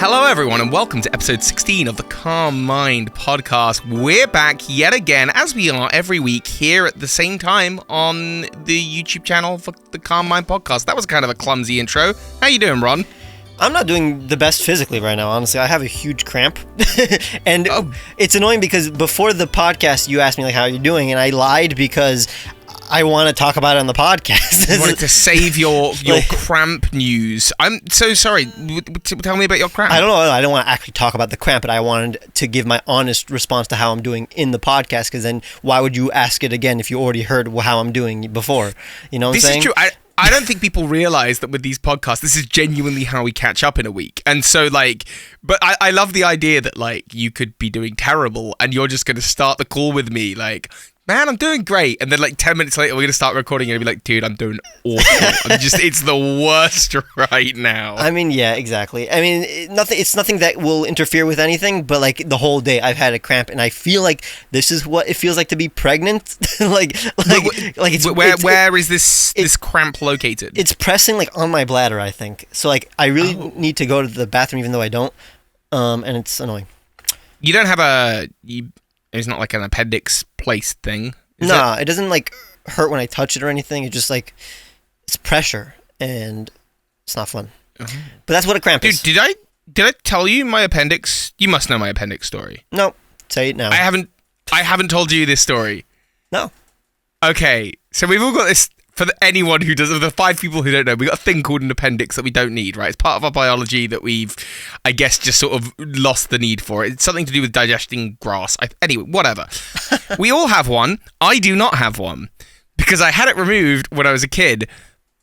Hello everyone and welcome to episode 16 of the Calm Mind Podcast. We're back yet again, as we are every week, here at the same time on the YouTube channel for the Calm Mind Podcast. That was kind of a clumsy intro. How you doing, Ron? I'm not doing the best physically right now, honestly. I have a huge cramp. And It's annoying because before the podcast, you asked me, like, how are you doing? And I lied because I want to talk about it on the podcast. You wanted to save your cramp news. I'm so sorry. Tell me about your cramp. I don't know. I don't want to actually talk about the cramp, but I wanted to give my honest response to how I'm doing in the podcast, because then why would you ask it again if you already heard how I'm doing before? You know what I'm saying? This is true. I don't think people realize that with these podcasts, this is genuinely how we catch up in a week. And so, but I love the idea that, you could be doing terrible and you're just going to start the call with me, man, I'm doing great. And then 10 minutes later, we're going to start recording and you'll be like, dude, I'm doing awful. It's the worst right now. I mean, yeah, exactly. I mean, it's nothing that will interfere with anything, but the whole day I've had a cramp and I feel like this is what it feels like to be pregnant. Where is this cramp located? It's pressing on my bladder, I think. So I really need to go to the bathroom even though I don't. And it's annoying. You don't have it's not like an appendix place thing. It doesn't hurt when I touch it or anything. It's just it's pressure and it's not fun. Uh-huh. But that's what a cramp is. Dude, did I tell you my appendix? You must know my appendix story. No, say it now. I haven't told you this story. No. Okay, so we've all got this. For anyone who does, the 5 people who don't know, we got a thing called an appendix that we don't need, right? It's part of our biology that we've, I guess, just sort of lost the need for. It's something to do with digesting grass. Anyway, whatever. We all have one. I do not have one because I had it removed when I was a kid.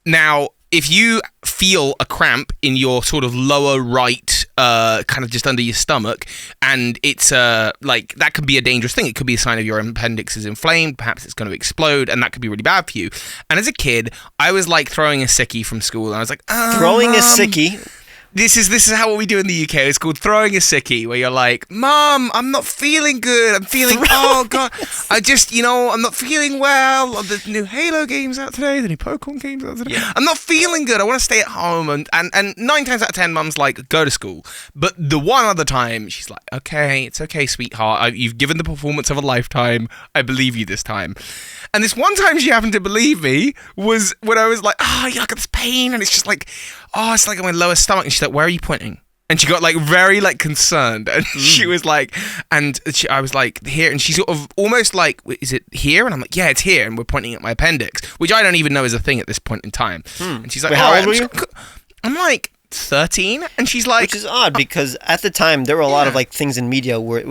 Now, if you feel a cramp in your sort of lower right, kind of just under your stomach, and it's that could be a dangerous thing. It could be a sign of your appendix is inflamed. Perhaps it's going to explode, and that could be really bad for you. And as a kid, I was throwing a sickie from school, and I was like, throwing a sickie. This is how we do in the UK. It's called throwing a sickie, where you're like, Mom, I'm not feeling good. I'm feeling, oh God, I'm not feeling well. The new Halo game's out today. The new Pokémon game's out today. Yeah. I'm not feeling good. I want to stay at home. And 9 times out of 10, Mum's like, go to school. But the one other time, she's like, okay, it's okay, sweetheart. You've given the performance of a lifetime. I believe you this time. And this one time she happened to believe me was when I was like, I got this pain. And it's just it's in my lower stomach. And she's like, where are you pointing? And she got very concerned. And she was like, I was like, here. And she sort of almost is it here? And I'm like, yeah, it's here. And we're pointing at my appendix, which I don't even know is a thing at this point in time. And she's like, wait, how old were you? I'm like 13. And she's like, which is odd because at the time there were a lot of things in media where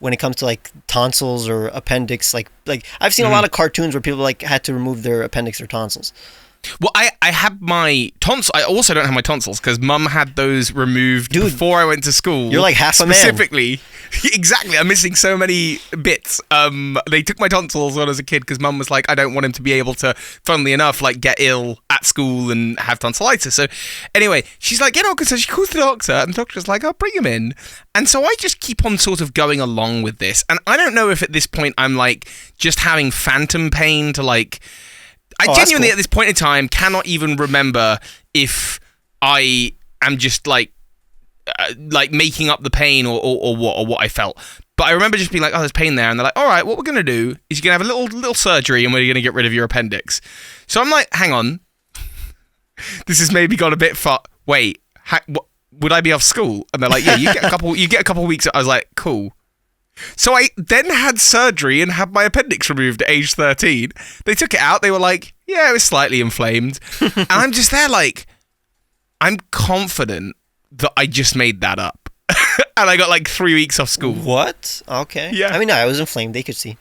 when it comes to tonsils or appendix, I've seen a lot of cartoons where people had to remove their appendix or tonsils. Well, I had my tonsils. I also don't have my tonsils because Mum had those removed before I went to school. You're half a man. Specifically. Exactly. I'm missing so many bits. They took my tonsils when I was a kid because Mum was like, I don't want him to be able to, funnily enough, get ill at school and have tonsillitis. So anyway, she's like, so she calls the doctor and the doctor's like, I'll bring him in. And so I just keep on sort of going along with this. And I don't know if at this point I'm just having phantom pain to I genuinely, at this point in time, cannot even remember if I am just making up the pain or what I felt. But I remember just being like, there's pain there. And they're like, all right, what we're going to do is you're going to have a little surgery and we're going to get rid of your appendix. So I'm like, hang on. This has maybe got a bit far. Wait, would I be off school? And they're like, yeah, you get a couple weeks. I was like, cool. So I then had surgery and had my appendix removed at age 13. They took it out. They were like, yeah, it was slightly inflamed. And I'm just there I'm confident that I just made that up. And I got 3 weeks off school. What? Okay. Yeah. I mean, no, I was inflamed. They could see.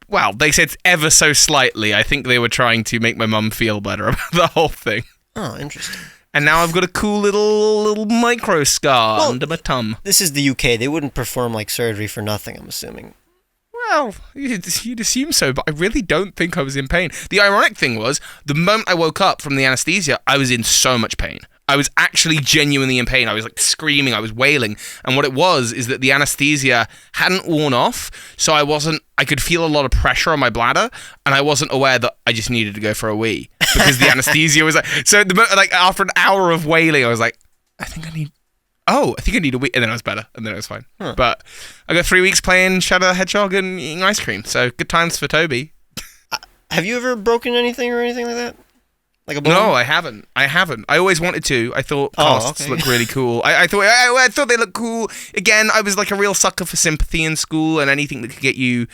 Well, they said ever so slightly. I think they were trying to make my mum feel better about the whole thing. Oh, interesting. And now I've got a cool little micro scar under my tum. This is the UK. They wouldn't perform surgery for nothing, I'm assuming. Well, you'd assume so, but I really don't think I was in pain. The ironic thing was, the moment I woke up from the anesthesia, I was in so much pain. I was actually genuinely in pain. I was screaming, I was wailing. And what it was is that the anesthesia hadn't worn off, so I could feel a lot of pressure on my bladder, and I wasn't aware that I just needed to go for a wee. Because the anesthesia was so after an hour of wailing, I was like, I think I need oh, I think I need a week, and then I was better, and then it was fine. Huh. But I got 3 weeks playing Shadow the Hedgehog and eating ice cream, so good times for Toby. Have you ever broken anything or anything like that? Like a bone? No, I haven't. I always wanted to. I thought casts look really cool. I thought they look cool. Again, I was like a real sucker for sympathy in school and anything that could get you,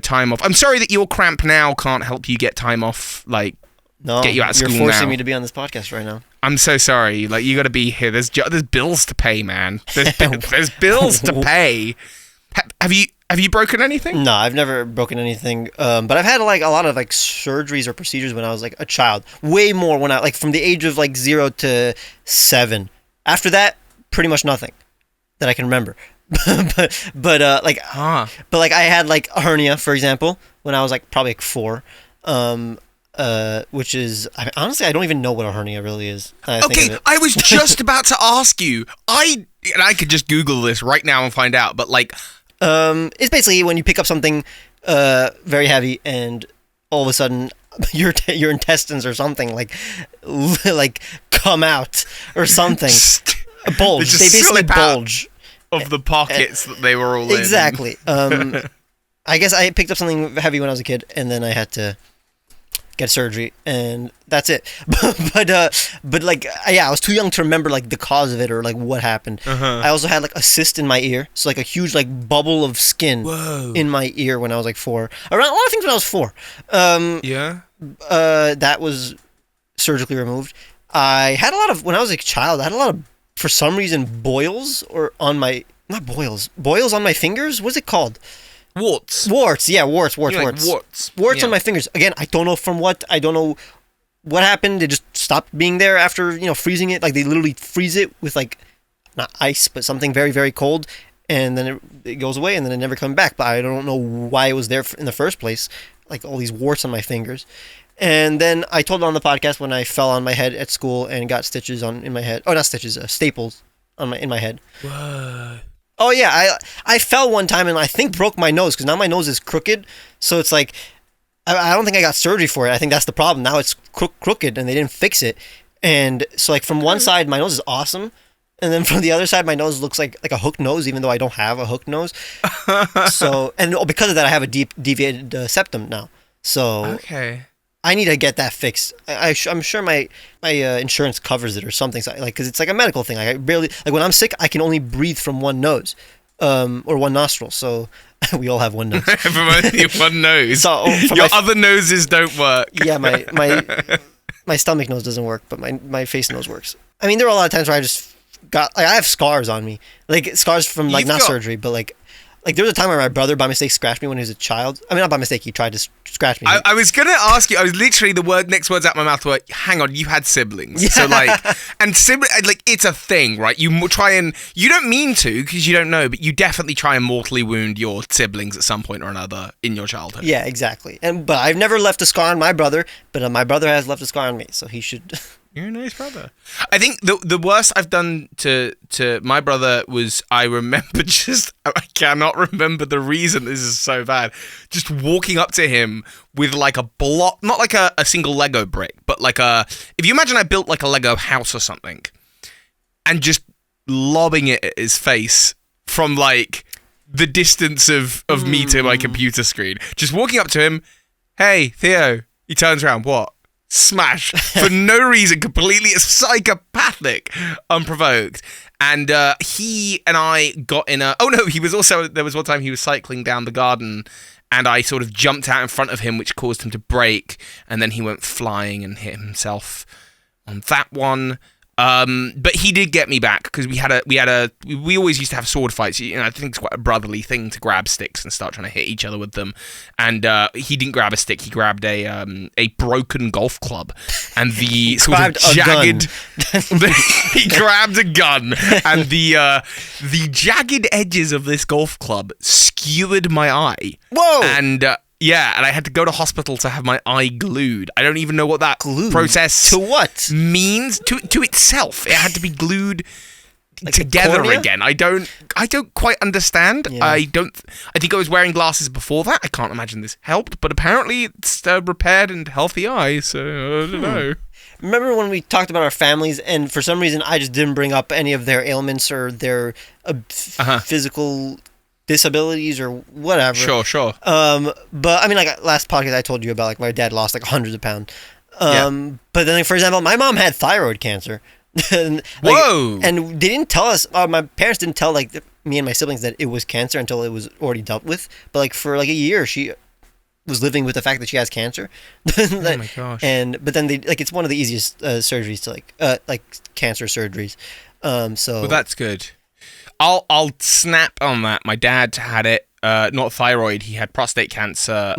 time off. I'm sorry that your cramp now can't help you get time off, get you out of school now. You're forcing me to be on this podcast right now. I'm so sorry. Like, you got to be here. There's bills to pay, man. There's bills to pay. Have you broken anything? No, I've never broken anything. But I've had a lot of surgeries or procedures when I was a child. Way more when I from the age of 0 to 7. After that, pretty much nothing that I can remember. but I had a hernia, for example, when I was probably 4. Which is honestly, I don't even know what a hernia really is. Okay, I was just about to ask you. I could just Google this right now and find out. But it's basically when you pick up something very heavy and all of a sudden your intestines or something come out or something. A bulge. They basically bulge of the pockets that they were all in. Exactly. I guess I picked up something heavy when I was a kid, and then I had to get surgery, and that's it. I was too young to remember the cause of it or what happened. I also had a cyst in my ear, so a huge bubble of skin in my ear when I was 4. Around a lot of things when I was 4. That was surgically removed. I had a lot of, when I was a child, I had a lot of, for some reason, boils on my fingers. What's it called? Warts. Yeah, warts. Warts on my fingers. Again, I don't know from what. I don't know what happened. They just stopped being there after freezing it. They literally freeze it with not ice, but something very, very cold, and then it goes away, and then it never comes back. But I don't know why it was there in the first place. All these warts on my fingers. And then I told on the podcast when I fell on my head at school and got stitches in my head. Oh, not stitches, staples in my head. Whoa. Oh yeah, I fell one time and I think broke my nose because now my nose is crooked. So it's I don't think I got surgery for it. I think that's the problem. Now it's crooked and they didn't fix it. And so from one side my nose is awesome, and then from the other side my nose looks like a hooked nose, even though I don't have a hooked nose. So because of that I have a deviated septum now. So okay. I need to get that fixed. I'm sure my insurance covers it or something. Because it's a medical thing. I barely when I'm sick, I can only breathe from one nose, or one nostril. So we all have one nose. From only one nose. So your other noses don't work. Yeah, my stomach nose doesn't work, but my face nose works. I mean, there are a lot of times where I just got I have scars on me, scars from surgery, but there was a time where my brother by mistake scratched me when he was a child. I mean, not by mistake, he tried to scratch me. I was going to ask you, I was literally, next words out my mouth were, hang on, you had siblings. Yeah. So and it's a thing, right? You try and, you don't mean to because you don't know, but you definitely try and mortally wound your siblings at some point or another in your childhood. Yeah, exactly. But I've never left a scar on my brother, but my brother has left a scar on me, so he should... You're a nice brother. I think the worst I've done to my brother was, I remember I cannot remember the reason, this is so bad, just walking up to him with a block, not a single Lego brick, but if you imagine I built a Lego house or something, and just lobbing it at his face from the distance of me to my computer screen. Just walking up to him, hey, Theo. He turns around, what? Smash for no reason, completely psychopathic, unprovoked. And he and I got in a... Oh no, there was one time he was cycling down the garden and I sort of jumped out in front of him, which caused him to brake, and then he went flying and hit himself on that one. But he did get me back because we always used to have sword fights. I think it's quite a brotherly thing to grab sticks and start trying to hit each other with them. And he didn't grab a stick; he grabbed a broken golf club, and the sort of jagged. He grabbed a gun, and the jagged edges of this golf club skewered my eye. Whoa! And yeah, and I had to go to hospital to have my eye glued. I don't even know what that process to what means to itself. It had to be glued together again. I don't quite understand. Yeah. I think I was wearing glasses before that. I can't imagine this helped, but apparently it's a repaired and healthy eye, so I don't know. remember when we talked about our families, and for some reason I just didn't bring up any of their ailments or their physical disabilities or whatever. Sure. But I mean, like last podcast I told you about, like my dad lost like hundreds of pounds. But then, like, for example, my mom had thyroid cancer. And, like, whoa! And they didn't tell us. My parents didn't tell like me and my siblings that it was cancer until it was already dealt with. But like for like a year, she was living with the fact that she has cancer. Oh my gosh! But then they like it's one of the easiest surgeries to like cancer surgeries. So well, that's good. I'll snap on that. My dad had it. Not thyroid. He had prostate cancer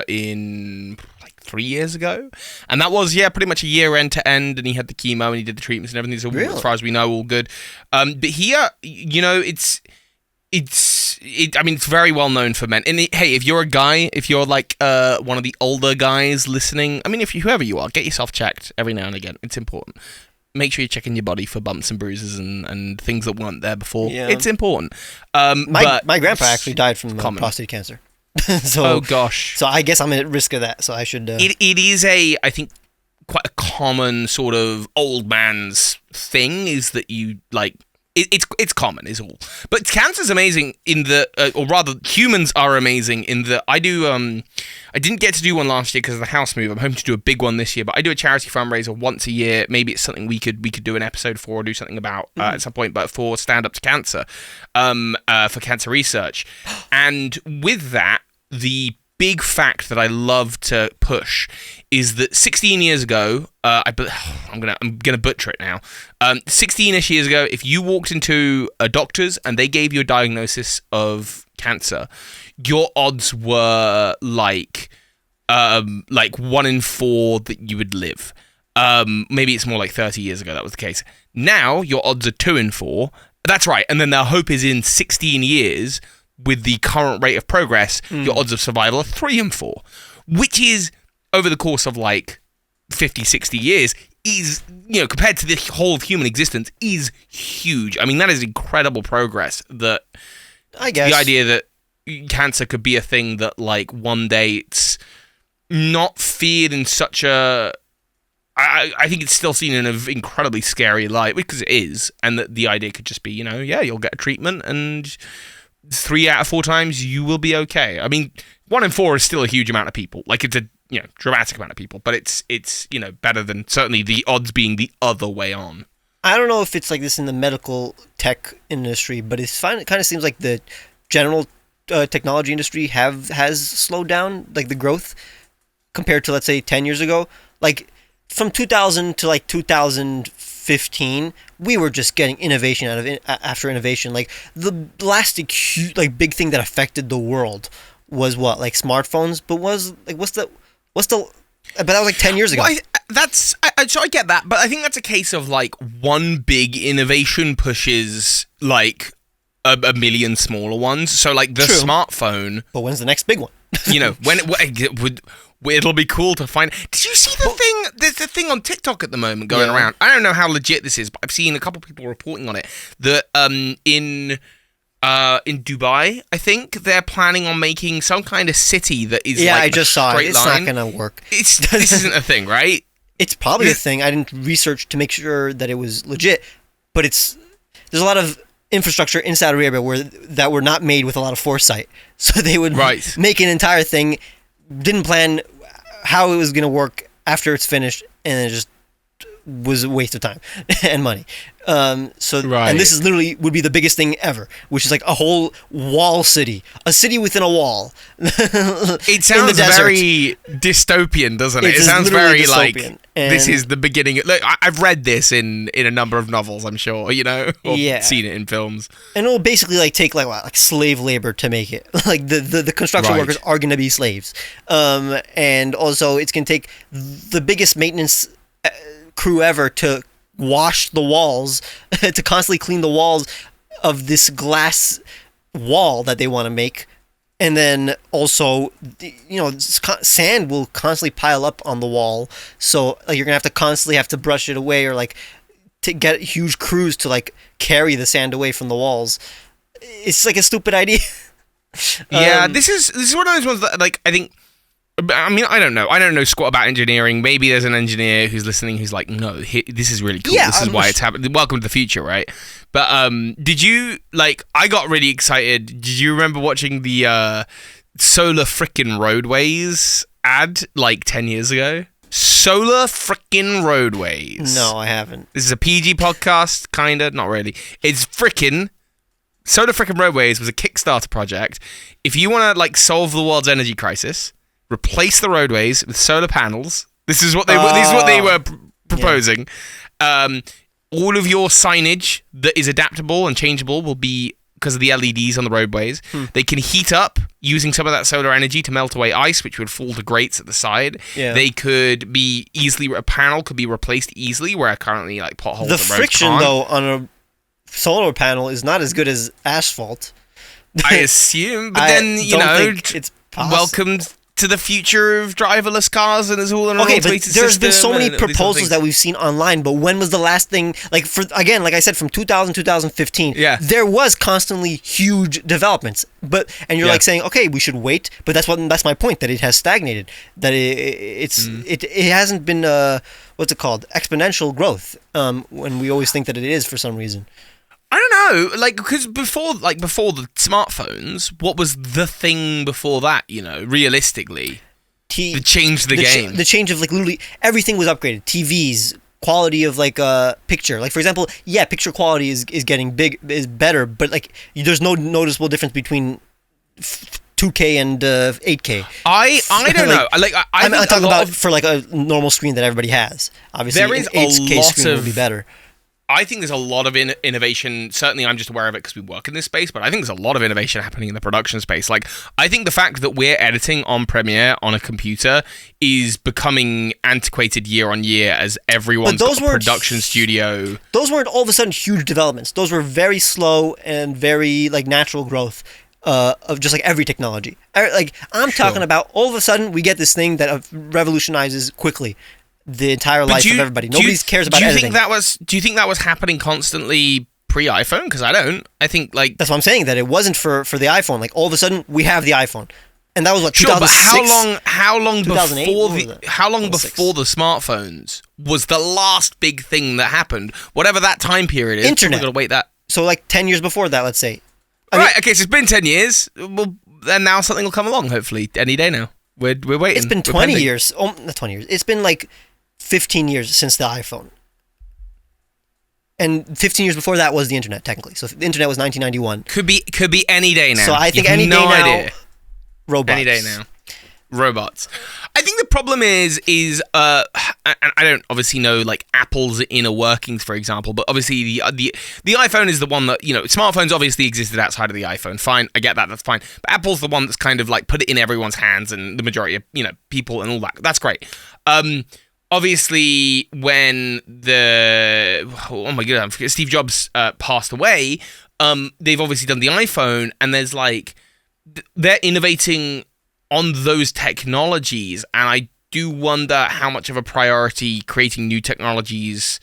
in 3 years ago, and that was pretty much a year end to end, and he had the chemo and he did the treatments and everything, so really? As far as we know, all good. But here, you know, it's very well known for men. And hey, if you're a guy, if you're like one of the older guys listening, I mean, whoever you are, get yourself checked every now and again. It's important. Make sure you're checking your body for bumps and bruises and things that weren't there before. Yeah. It's important. My grandpa actually died from prostate cancer. So, oh gosh! So I guess I'm at risk of that. So I should. It is I think quite a common sort of old man's thing is that you like. It's common is all. But cancer's amazing in the, or rather, humans are amazing in the. I didn't get to do one last year because of the house move. I'm hoping to do a big one this year. But I do a charity fundraiser once a year. Maybe it's something we could do an episode for or do something about at some point. But for Stand Up to Cancer, for cancer research, and with that, the big fact that I love to push is that 16 years ago, I'm gonna butcher it now. 16ish years ago, if you walked into a doctor's and they gave you a diagnosis of cancer, your odds were like 1 in 4 that you would live. Maybe it's more like 30 years ago that was the case. Now your odds are 2 in 4. That's right, and then their hope is in 16 years. With the current rate of progress, your odds of survival are 3 in 4, which is, over the course of like 50, 60 years, is, you know, compared to the whole of human existence, is huge. I mean, that is incredible progress. That I guess the idea that cancer could be a thing that, like, one day it's not feared in such a... I think it's still seen in an incredibly scary light, because it is, and that the idea could just be, you know, you'll get a treatment and... 3 out of 4 times you will be okay. I mean, 1 in 4 is still a huge amount of people. Like, it's a dramatic amount of people, but it's better than certainly the odds being the other way on. I don't know if it's like this in the medical tech industry, but it kind of seems like the general technology industry has slowed down, like the growth compared to, let's say, 10 years ago. Like from 2000 to like 2015, we were just getting innovation after innovation. Like the last like big thing that affected the world was what, like smartphones. But what's the? But that was like 10 years ago. Well, so I get that, but I think that's a case of like one big innovation pushes like a million smaller ones. So like the smartphone. But when's the next big one? You know, when it would. It'll be cool to find. Did you see the thing? There's a thing on TikTok at the moment going around. I don't know how legit this is, but I've seen a couple of people reporting on it. That in Dubai, I think they're planning on making some kind of city that is like I just saw it. It's line. Not gonna work. This isn't a thing, right? It's probably a thing. I didn't research to make sure that it was legit, but there's a lot of infrastructure in Saudi Arabia that were not made with a lot of foresight. So they would make an entire thing. Didn't plan how it was going to work after it's finished, and it just was a waste of time and money. And this is literally would be the biggest thing ever, which is like a whole wall city, a city within a wall. It sounds very dystopian, doesn't it? It sounds very dystopian. Like this is the beginning. Look, I've read this in a number of novels, I'm sure, or seen it in films. And it'll basically like take like slave labor to make it. Like the construction workers are going to be slaves, and also it's going to take the biggest maintenance crew ever to wash the walls, to constantly clean the walls of this glass wall that they want to make. And then also, sand will constantly pile up on the wall. So like, you're going to constantly have to brush it away, or like to get huge crews to like carry the sand away from the walls. It's like a stupid idea. This is one of those ones that like I think I mean, I don't know. I don't know squat about engineering. Maybe there's an engineer who's listening who's like, no, this is really cool. This is why it's happening. Welcome to the future, right? But did you, like, I got really excited. Did you remember watching the Solar Frickin' Roadways ad like 10 years ago? Solar Frickin' Roadways. No, I haven't. This is a PG podcast, kinda, not really. It's frickin'. Solar Frickin' Roadways was a Kickstarter project. If you want to, like, solve the world's energy crisis, replace the roadways with solar panels. This is what they were proposing. Yeah. All of your signage that is adaptable and changeable will be because of the LEDs on the roadways. They can heat up using some of that solar energy to melt away ice, which would fall to grates at the side. Yeah. They could be a panel could be replaced easily, where currently, like, potholes. The friction, though, on a solar panel is not as good as asphalt. I assume, but then, you know, it's welcome to the future of driverless cars, and there's all an automated system. There's been so many proposals that we've seen online, but when was the last thing, like, like I said, from 2015, there was constantly huge developments, and you're like saying, okay, we should wait, but that's my point, that it has stagnated, that it hasn't been what's it called, exponential growth, when we always think that it is for some reason. I don't know, like, because before the smartphones, what was the thing before that, you know, realistically? The change the game. The change of, like, literally everything was upgraded. TVs, quality of, like, picture. Like, for example, picture quality is better, but, like, there's no noticeable difference between 2K and 8K. I don't know. Like, I'm talking about for, like, a normal screen that everybody has. Obviously, there is 8K screen would be better. I think there's a lot of innovation. Certainly, I'm just aware of it because we work in this space, but I think there's a lot of innovation happening in the production space. Like, I think the fact that we're editing on Premiere on a computer is becoming antiquated year on year as everyone's got a production studio. Those weren't all of a sudden huge developments. Those were very slow and very, like, natural growth of just, like, every technology. Like, I'm talking about all of a sudden we get this thing that revolutionizes quickly the entire life of everybody. Nobody cares about editing. Do you think that was happening constantly pre-iPhone? Because I don't. I think, like, that's what I'm saying. That it wasn't for the iPhone. Like, all of a sudden we have the iPhone, and that was what 2006. But how long before the smartphones was the last big thing that happened? Whatever that time period is. Internet. We're gonna wait that. So, like, 10 years before that, let's say. Okay, so it's been 10 years. Well, then now something will come along. Hopefully, any day now. We're waiting. It's been 20 years. Oh, not 20 years. It's been like 15 years since the iPhone. And 15 years before that was the internet, technically. So the internet was 1991. Could be any day now. So I think any day now. Idea. Robots. Any day now. Robots. I think the problem is and I don't obviously know, like, Apple's inner workings, for example, but obviously the iPhone is the one that, you know, smartphones obviously existed outside of the iPhone. Fine, I get that, that's fine. But Apple's the one that's kind of, like, put it in everyone's hands and the majority of, you know, people and all that. That's great. Obviously, when Steve Jobs passed away, they've obviously done the iPhone, and there's, like, they're innovating on those technologies, and I do wonder how much of a priority creating new technologies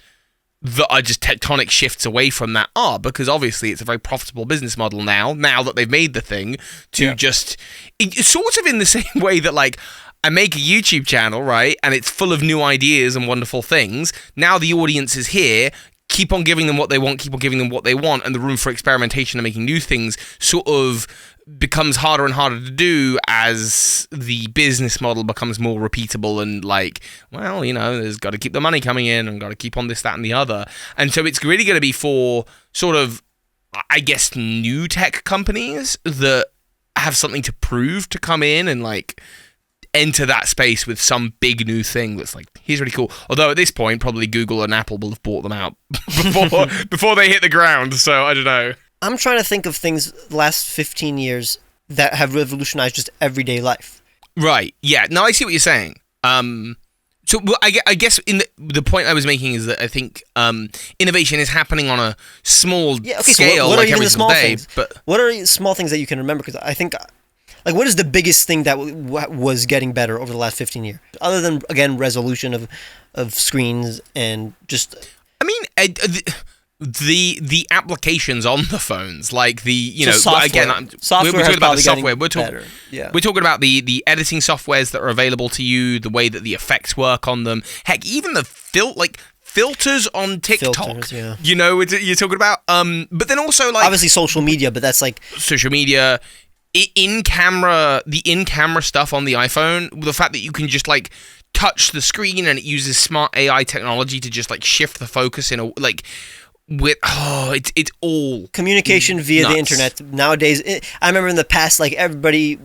that are just tectonic shifts away from that are, because obviously it's a very profitable business model now that they've made the thing to just... It's sort of in the same way that, like, I make a YouTube channel, right, and it's full of new ideas and wonderful things. Now the audience is here. Keep on giving them what they want, and the room for experimentation and making new things sort of becomes harder and harder to do as the business model becomes more repeatable and, like, well, you know, there's got to keep the money coming in and got to keep on this, that, and the other. And so it's really going to be for sort of, I guess, new tech companies that have something to prove to come in and, like, enter that space with some big new thing that's like, here's really cool. Although at this point, probably Google and Apple will have bought them out before they hit the ground. So I don't know. I'm trying to think of things the last 15 years that have revolutionized just everyday life. Right. Yeah. No, I see what you're saying. So I guess in the point I was making is that I think innovation is happening on a small scale, so what like are every the small single day. Things? But what are small things that you can remember? Because I think, like, what is the biggest thing that was getting better over the last 15 years? Other than, again, resolution of screens and just... I mean, the applications on the phones, like software. Again, software we're talking about the software. better. We're talking about the editing softwares that are available to you, the way that the effects work on them. Heck, even the filters on TikTok. Filters, yeah. You're talking about. But then also like obviously social media, but that's like social media, the in-camera stuff on the iPhone. The fact that you can just like touch the screen and it uses smart AI technology to just like shift the focus in a like. It's all communication via nuts. the internet nowadays. I remember in the past, like everybody,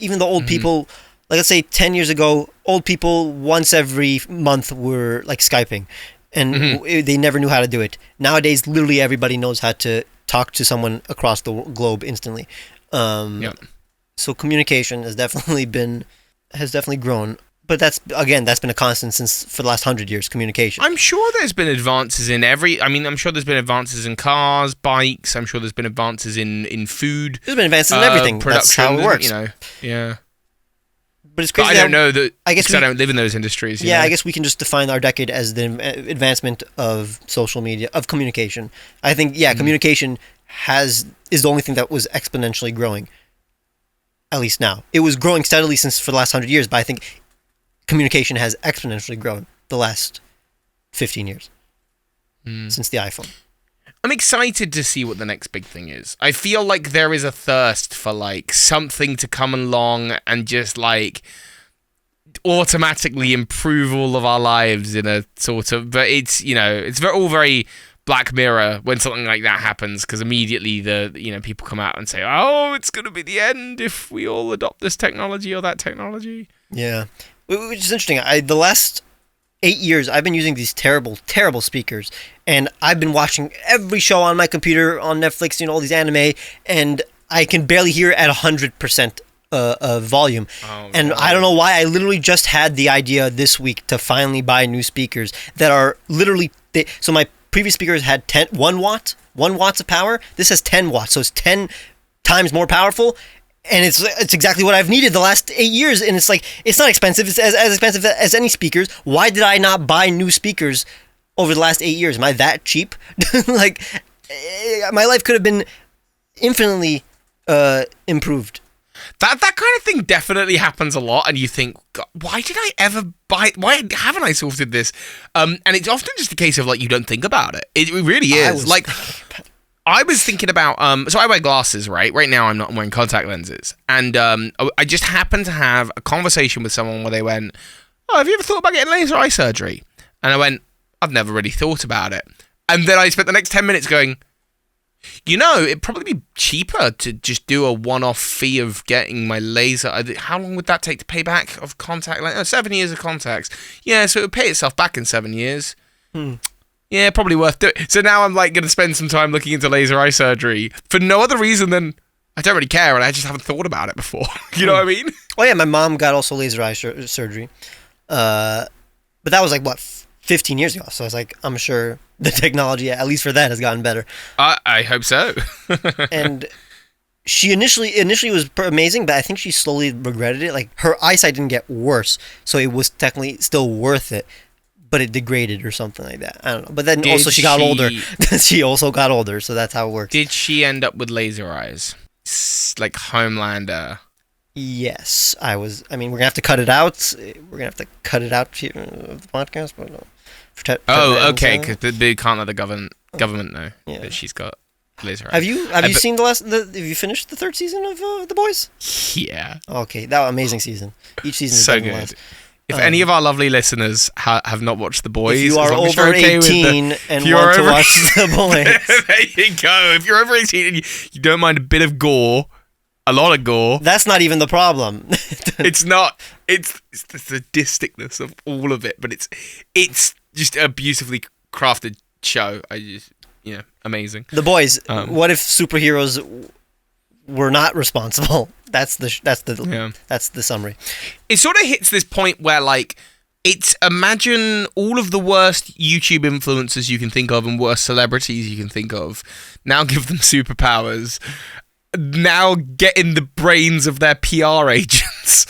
even the old people, like let's say 10 years ago, old people once every month were like Skyping, and they never knew how to do it. Nowadays, literally everybody knows how to talk to someone across the globe instantly. So communication has definitely grown. But that's been a constant for the last 100 years, communication. I'm sure there's been advances in I'm sure there's been advances in cars, bikes. I'm sure there's been advances in food. There's been advances in everything. That's how it works. Yeah. But it's crazy. But I don't know that because I don't live in those industries. Yeah, I guess we can just define our decade as the advancement of social media, of communication. I think, communication is the only thing that was exponentially growing, at least now. It was growing steadily for the last 100 years, but I think communication has exponentially grown the last 15 years since the iPhone. I'm excited to see what the next big thing is. I feel like there is a thirst for like something to come along and just like automatically improve all of our lives in a sort of. But it's all very Black Mirror when something like that happens, because immediately people come out and say, "Oh, it's going to be the end if we all adopt this technology or that technology." Yeah. Which is interesting. The last 8 years, I've been using these terrible, terrible speakers, and I've been watching every show on my computer, on Netflix, all these anime, and I can barely hear it at 100% volume. And I don't know why. I literally just had the idea this week to finally buy new speakers that are literally... So my previous speakers had 1 watt of power. This has 10 watts, so it's 10 times more powerful. And it's exactly what I've needed the last 8 years, and it's like it's not expensive. It's as expensive as any speakers. Why did I not buy new speakers over the last 8 years? Am I that cheap? Like, my life could have been infinitely improved. That kind of thing definitely happens a lot, and you think, God, why did I ever buy? Why haven't I sorted this? And it's often just a case of like you don't think about it. It really is. I was thinking about, so I wear glasses, right? Right now I'm wearing contact lenses. And I just happened to have a conversation with someone where they went, "Oh, have you ever thought about getting laser eye surgery?" And I went, "I've never really thought about it." And then I spent the next 10 minutes going, it'd probably be cheaper to just do a one-off fee of getting my laser. How long would that take to pay back of contact lenses? 7 years of contacts. Yeah, so it would pay itself back in 7 years. Yeah, probably worth doing. So now I'm like going to spend some time looking into laser eye surgery for no other reason than I don't really care and I just haven't thought about it before. You know what I mean? Oh yeah, my mom got also laser eye surgery. But that was like, 15 years ago. So I was like, I'm sure the technology, at least for that, has gotten better. I hope so. And she initially was amazing, but I think she slowly regretted it. Like, her eyesight didn't get worse, so it was technically still worth it. But it degraded or something like that. I don't know. But then she got older. She also got older, so that's how it works. Did she end up with laser eyes? Like Homelander? Yes. I mean, we're going to have to cut it out. We're going to have to cut it out here of the podcast. But okay, because they can't let the government know that she's got laser eyes. Have you seen have you finished the 3rd season of The Boys? Yeah. Okay, that was an amazing season. Each season is so good. If any of our lovely listeners have not watched The Boys, if you are over 18 and want to watch The Boys, there you go. If you're over 18 and you don't mind a bit of gore, a lot of gore, that's not even the problem. It's not. It's the sadisticness of all of it, but it's just a beautifully crafted show. Amazing. The Boys. What if superheroes were not responsible? That's the summary. It sort of hits this point where like imagine all of the worst YouTube influencers you can think of and worst celebrities you can think of. Now give them superpowers. Now get in the brains of their PR agents.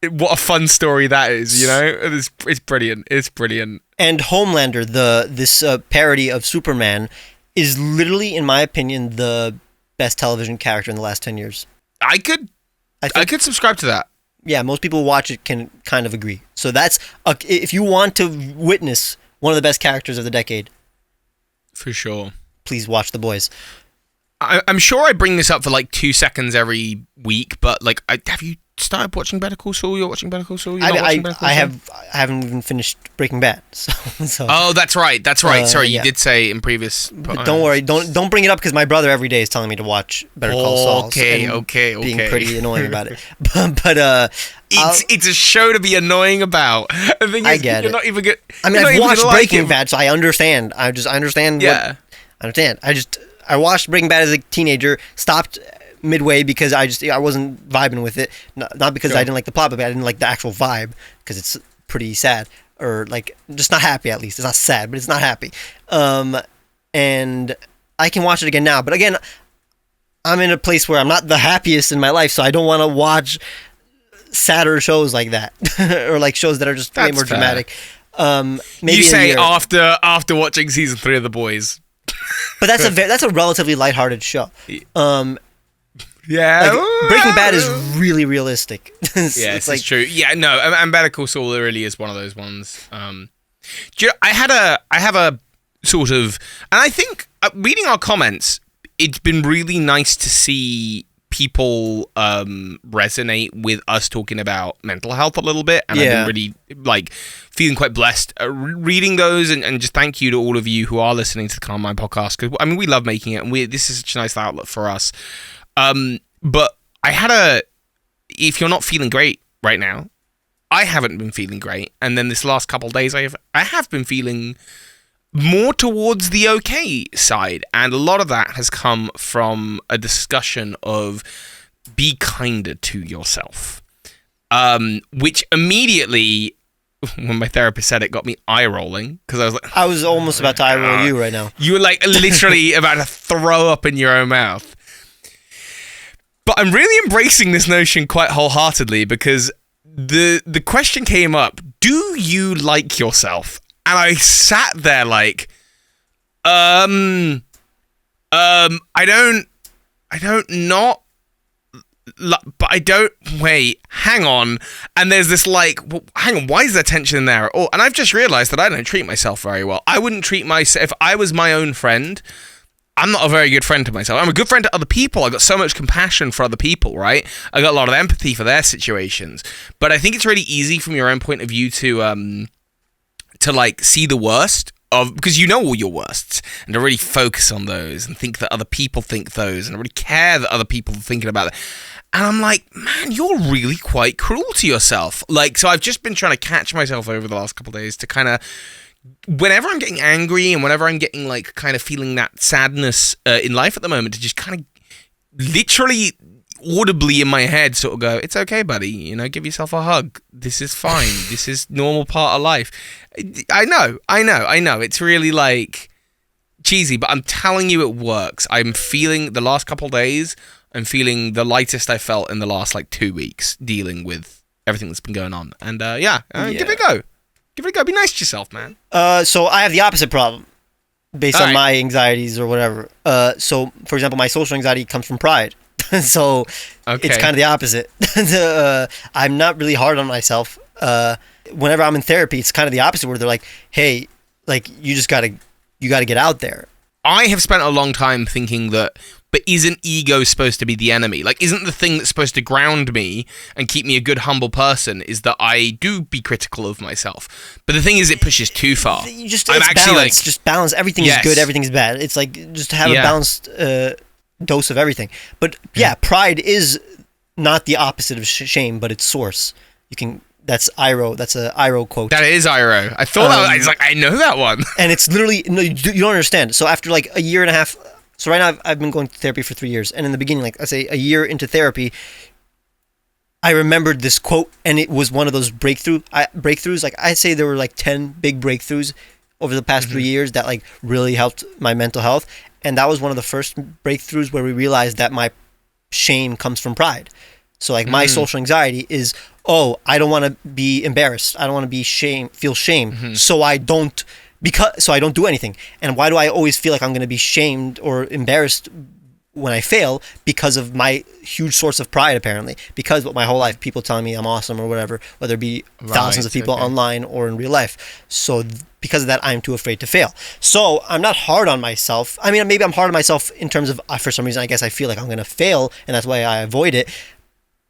What a fun story that is, It's brilliant. It's brilliant. And Homelander, this parody of Superman, is literally, in my opinion, the best television character in the last 10 years. I could subscribe to that. Yeah, most people who watch it can kind of agree. So that's if you want to witness one of the best characters of the decade, for sure, please watch The Boys. I'm sure I bring this up for like 2 seconds every week, but like, have you started watching Better Call Saul? You're watching Better Call Saul? I haven't even finished Breaking Bad. So. Oh, that's right. Sorry, you did say in previous. But don't worry. Don't bring it up because my brother every day is telling me to watch Better Call Saul. Okay. Being pretty annoying about it. but it's a show to be annoying about. The thing is, I get you're it. not even good. I mean, I've watched Breaking Bad, so I understand. I understand. Yeah. I understand. I watched Breaking Bad as a teenager. Stopped midway because I wasn't vibing with it. Not because I didn't like the plot, but I didn't like the actual vibe because it's pretty sad, or like just not happy. At least it's not sad, but it's not happy. And I can watch it again now, but again, I'm in a place where I'm not the happiest in my life, so I don't want to watch sadder shows like that or like shows that are just way more dramatic. Maybe you say after watching season 3 of The Boys. But that's a relatively lighthearted show. Yeah, like, Breaking Bad is really realistic. It's true. Yeah, no, and Better Call Saul really is one of those ones. I have a sort of, and I think reading our comments, it's been really nice to see people resonate with us talking about mental health a little bit, and I've been really like feeling quite blessed reading those, and just thank you to all of you who are listening to the Calm Mind podcast, because I mean we love making it, and this is such a nice outlet for us. But if you're not feeling great right now, I haven't been feeling great, and then this last couple of days I have been feeling more towards the okay side, and a lot of that has come from a discussion of be kinder to yourself, which immediately, when my therapist said it, got me eye rolling, because I was like, I was almost about to eye roll you right now. You were like literally about to throw up in your own mouth. But I'm really embracing this notion quite wholeheartedly, because the question came up, do you like yourself? And I sat there like, I don't not, but I don't, wait, hang on. And there's this like, well, hang on, why is there tension in there? Oh, and I've just realized that I don't treat myself very well. I wouldn't treat myself, if I was my own friend, I'm not a very good friend to myself. I'm a good friend to other people. I got so much compassion for other people, right? I got a lot of empathy for their situations. But I think it's really easy from your own point of view to like see the worst of, because you know all your worsts, and to really focus on those and think that other people think those, and really care that other people are thinking about it. And I'm like, man, you're really quite cruel to yourself. Like, so I've just been trying to catch myself over the last couple of days to kind of, whenever I'm getting angry and whenever I'm getting like kind of feeling that sadness in life at the moment, to just kind of literally audibly in my head sort of go, it's okay, buddy, you know, give yourself a hug, this is fine, this is normal part of life. I know, it's really like cheesy, but I'm telling you it works. I'm feeling the last couple of days, I'm feeling the lightest I felt in the last like 2 weeks dealing with everything that's been going on, and give it a go. Give it a go. Be nice to yourself, man. So I have the opposite problem based on my anxieties or whatever. So, for example, my social anxiety comes from pride. So it's kind of the opposite. I'm not really hard on myself. Whenever I'm in therapy, it's kind of the opposite, where they're like, hey, like, you gotta get out there. I have spent a long time thinking that, but isn't ego supposed to be the enemy? Like, isn't the thing that's supposed to ground me and keep me a good, humble person is that I do be critical of myself? But the thing is, it pushes too far. It's balance. Like, just balance. Everything is good, everything is bad. It's like, just have a balanced dose of everything. But yeah, pride is not the opposite of shame, but its source. That's Iroh. That's a Iroh quote. That is Iroh. I thought I was like, I know that one. And it's literally, no, you don't understand. So after like a year and a half, so right now I've been going to therapy for 3 years, and in the beginning, like I say, a year into therapy, I remembered this quote, and it was one of those breakthroughs. Like, I'd say there were like 10 big breakthroughs over the past 3 years that like really helped my mental health, and that was one of the first breakthroughs where we realized that my shame comes from pride. So like my social anxiety is, I don't want to be embarrassed. I don't want to feel shame. So I don't do anything. And why do I always feel like I'm going to be shamed or embarrassed when I fail? Because of my huge source of pride, apparently. Because my whole life, people telling me I'm awesome or whatever, whether it be thousands of people online or in real life. So because of that, I'm too afraid to fail. So I'm not hard on myself. I mean, maybe I'm hard on myself in terms of, for some reason, I guess I feel like I'm going to fail, and that's why I avoid it.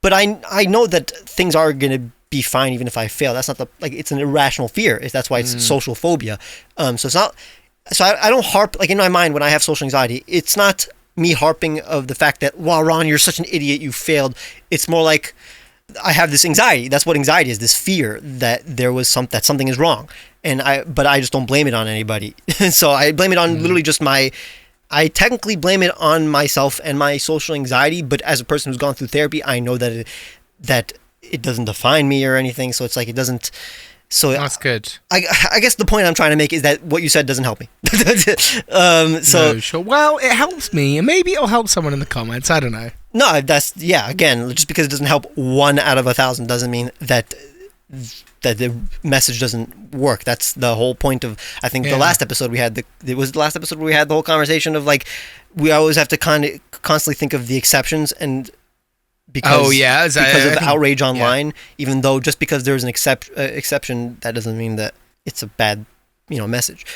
But I know that things are going to be fine even if I fail. That's not it's an irrational fear. That's why it's social phobia. So it's not, so I don't harp, like in my mind when I have social anxiety, it's not me harping of the fact that, wow, Ron, you're such an idiot, you failed. It's more like I have this anxiety. That's what anxiety is, this fear that that something is wrong. But I just don't blame it on anybody. So I blame it on literally just I technically blame it on myself and my social anxiety, but as a person who's gone through therapy, I know that it doesn't define me or anything. So it's like it doesn't. So that's good. I guess the point I'm trying to make is that what you said doesn't help me. No, sure. Well, it helps me, and maybe it'll help someone in the comments. I don't know. No, again, just because it doesn't help 1 out of 1,000 doesn't mean that the message doesn't work. That's the whole point of, I think, the last episode we had. It was the last episode where we had the whole conversation of like, we always have to constantly think of the exceptions, and because of outrage online, even though just because there's an exception, that doesn't mean that it's a bad, message.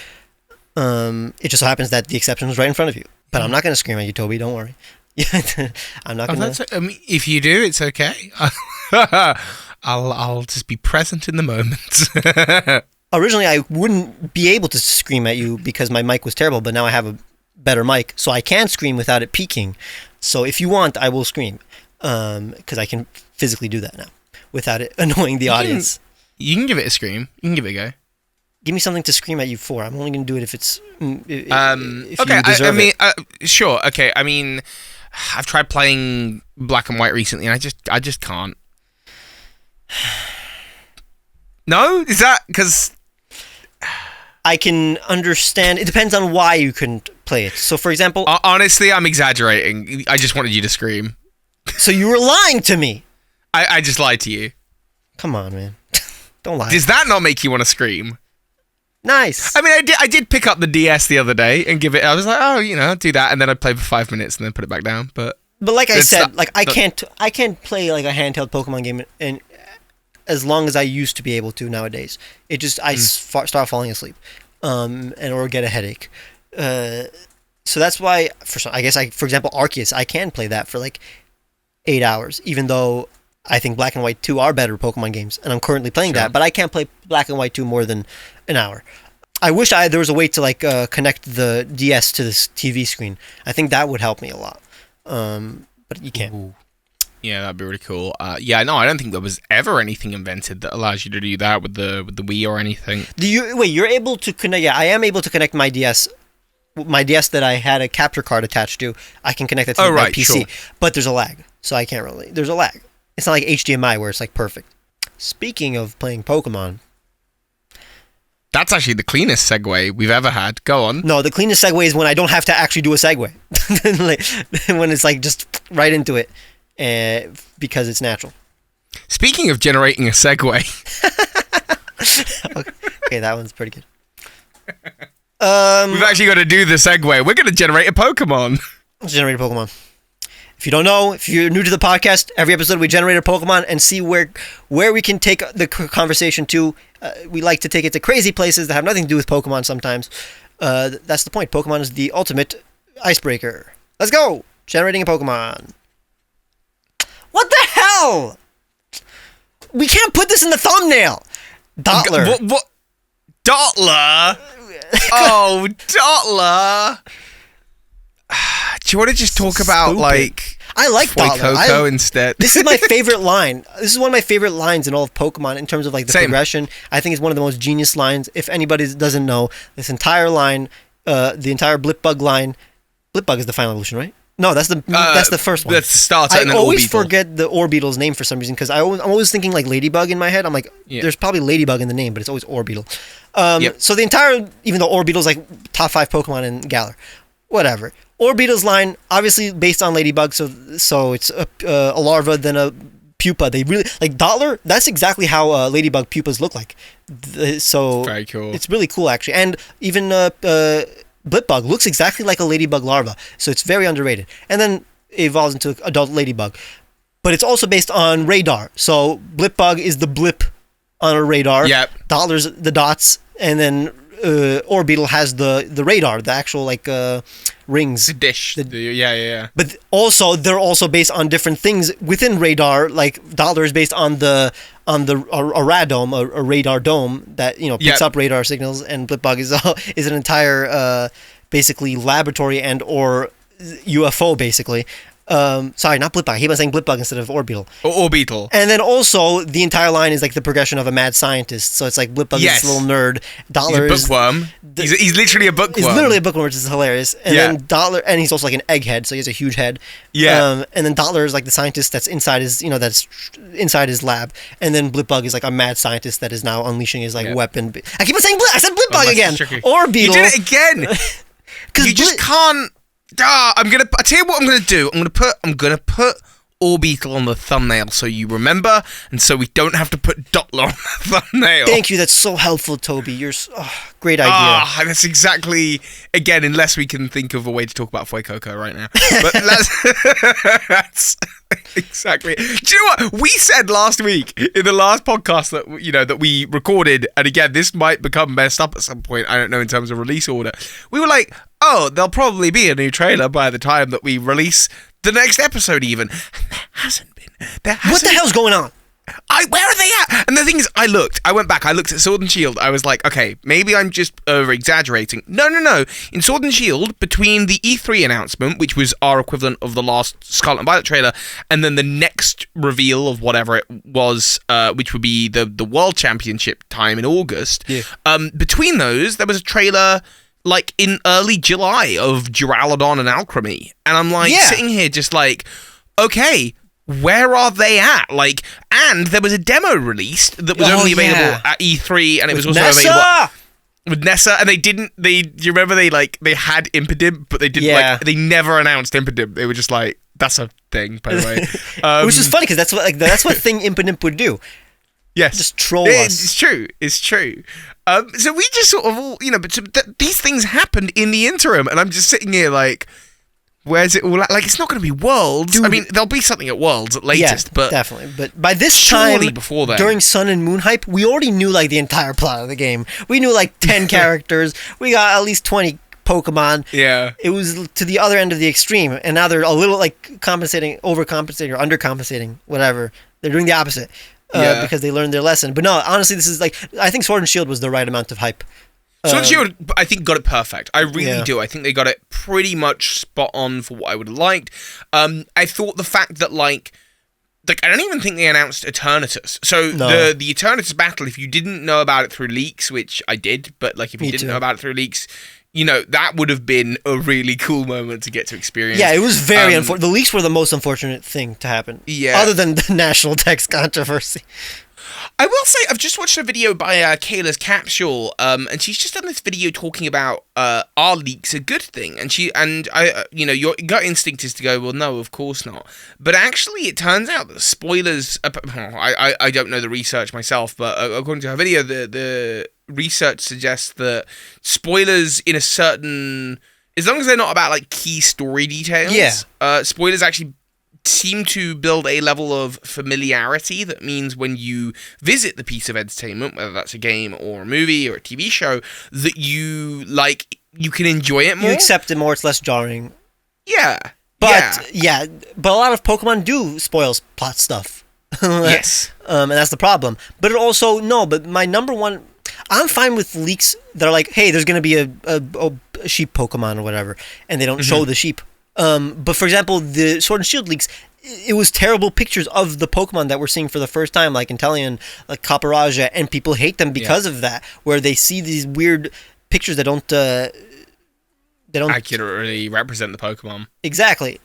It just so happens that the exception is right in front of you. But I'm not going to scream at you, Toby. Don't worry. I'm not going to. If you do, it's okay. I'll just be present in the moment. Originally, I wouldn't be able to scream at you because my mic was terrible, but now I have a better mic, so I can scream without it peaking. So if you want, I will scream, because I can physically do that now without it annoying the audience. You can give it a scream. You can give it a go. Give me something to scream at you for. I'm only going to do it if it's if okay, you deserve it. Sure. Okay, I mean, I've tried playing Black and White recently, and I just can't. No? Is that because I can understand? It depends on why you couldn't play it. So, for example, honestly, I'm exaggerating. I just wanted you to scream. So you were lying to me. I just lied to you. Come on, man. Don't lie. Does that not make you want to scream? Nice. I mean, I did pick up the DS the other day and give it. I was like, do that, and then I'd play for 5 minutes and then put it back down. But like I said, I can't play like a handheld Pokemon game and as long as I used to be able to nowadays. It just start falling asleep, or get a headache. So that's why for example, Arceus, I can play that for like 8 hours, even though I think Black and White 2 are better Pokemon games, and I'm currently playing that, but I can't play Black and White 2 more than an hour. I wish there was a way to like connect the DS to this TV screen. I think that would help me a lot, but you can't. Ooh. Yeah, that'd be really cool. I don't think there was ever anything invented that allows you to do that with the Wii or anything. You're able to connect. Yeah, I am able to connect my DS. My DS that I had a capture card attached to, I can connect it to my PC, but there's a lag, so I can't really. There's a lag. It's not like HDMI where it's like perfect. Speaking of playing Pokemon, that's actually the cleanest segue we've ever had. Go on. No, the cleanest segue is when I don't have to actually do a segue. When it's like just right into it, because it's natural. Speaking of generating a segue. Okay, that one's pretty good. We've actually got to do the segue. We're going to generate a Pokemon. Let's generate a Pokemon. If you don't know, if you're new to the podcast, every episode we generate a Pokemon and see where we can take the conversation to. We like to take it to crazy places that have nothing to do with Pokemon sometimes. That's the point. Pokemon is the ultimate icebreaker. Let's go! Generating a Pokemon. What the hell? We can't put this in the thumbnail. Dottler. What? Dottler? Oh, Dottler. Do you want to just talk about like I like Coco instead? This is my favorite line. This is one of my favorite lines in all of Pokemon in terms of like the progression. I think it's one of the most genius lines. If anybody doesn't know, this entire line, the entire Blipbug line. Blipbug is the final evolution, right? No, that's the first one. That's the starter. I always forget the Orbeetle's name for some reason because I'm always thinking like Ladybug in my head. I'm like, there's probably Ladybug in the name, but it's always Orbeetle. So the entire, even though Orbeetle's like top 5 Pokemon in Galar, whatever. Orbeetle's line, obviously based on Ladybug, so it's a larva, then a pupa. They really like Dottler. That's exactly how Ladybug pupas look like. So very cool. It's really cool actually, and even Blipbug looks exactly like a Ladybug larva. So it's very underrated. And then it evolves into adult Ladybug, but it's also based on radar. So Blipbug is the blip on a radar. Yep. Dottler's the dots, and then Orbeetle has the radar, the actual like rings. The dish. Yeah. But also they're also based on different things within radar. Like Dottler is based on a radome, a radar dome that picks up radar signals, and Blipbug is an entire basically laboratory and or UFO basically. Sorry, not Blipbug. I keep on saying Blipbug instead of Orbeetle. Orbeetle. And then also the entire line is like the progression of a mad scientist. So it's like Blipbug is this little nerd. Dottler he's a bookworm. He's literally a bookworm. He's literally a bookworm, which is hilarious. And then Dottler, and he's also like an egghead, so he has a huge head. Yeah. And then Dottler is like the scientist that's inside his, that's inside his lab. And then Blipbug is like a mad scientist that is now unleashing his like weapon. I keep on saying I said Blipbug again. Orbeetle. You did it again. You just can't. I tell you what I'm gonna do. I'm gonna put Orbeetle on the thumbnail so you remember, and so we don't have to put Dottler on the thumbnail. Thank you. That's so helpful, Toby. You're great idea. That's exactly, again, unless we can think of a way to talk about Fuecoco right now. But that's exactly. Do you know what we said last week in the last podcast that we recorded? And again, this might become messed up at some point. I don't know in terms of release order. We were like, oh, there'll probably be a new trailer by the time that we release the next episode even. And there hasn't been. What the hell's going on? Where are they at? And the thing is, I went back, I looked at Sword and Shield, I was like, okay, maybe I'm just over-exaggerating. No. In Sword and Shield, between the E3 announcement, which was our equivalent of the last Scarlet and Violet trailer, and then the next reveal of whatever it was, which would be the World Championship time in August, between those, there was a trailer like in early July of Duraludon and Alchemy. And I'm like sitting here just like, okay, where are they at? Like, and there was a demo released that was only available at E3, and it was also available with Nessa, and do you remember they had Impidimp, but they didn't they never announced Impidimp. They were just like, that's a thing, by the way. Which is funny because that's what thing Impidimp would do. Yes. Just troll us. It's true. So we just sort of all, but these things happened in the interim, and I'm just sitting here like, where's it all at? Like, it's not going to be Worlds. Dude, I mean, there'll be something at Worlds at latest, but definitely. But by this time, before then, during Sun and Moon hype, we already knew like the entire plot of the game. We knew like 10 characters. We got at least 20 Pokemon. Yeah. It was to the other end of the extreme, and now they're a little like overcompensating or undercompensating, whatever. They're doing the opposite. Because they learned their lesson. But no, honestly, this is like, I think Sword and Shield was the right amount of hype. Sword and Shield, I think, got it perfect. I really do. I think they got it pretty much spot on for what I would have liked. I thought the fact that, like I don't even think they announced Eternatus. So the Eternatus battle, if you didn't know about it through leaks, which I did, but like if you didn't know about it through leaks, that would have been a really cool moment to get to experience. Yeah, it was very unfortunate. The leaks were the most unfortunate thing to happen. Yeah. Other than the national text controversy. I will say, I've just watched a video by Kayla's Capsule, and she's just done this video talking about are leaks a good thing? Your gut instinct is to go, well, no, of course not. But actually, it turns out that spoilers. I don't know the research myself, but according to her video, the research suggests that spoilers in a certain, as long as they're not about like key story details, spoilers actually seem to build a level of familiarity that means when you visit the piece of entertainment, whether that's a game or a movie or a TV show, that you can enjoy it more. You accept it more, it's less jarring. Yeah. But a lot of Pokemon do spoil plot stuff. Yes. And that's the problem. But it also, but my number one, I'm fine with leaks that are like, hey, there's going to be a sheep Pokemon or whatever, and they don't show the sheep. But for example, the Sword and Shield leaks, it was terrible pictures of the Pokemon that we're seeing for the first time, like Inteleon, like Caparaja, and people hate them because of that, where they see these weird pictures that don't accurately represent the Pokemon. Exactly.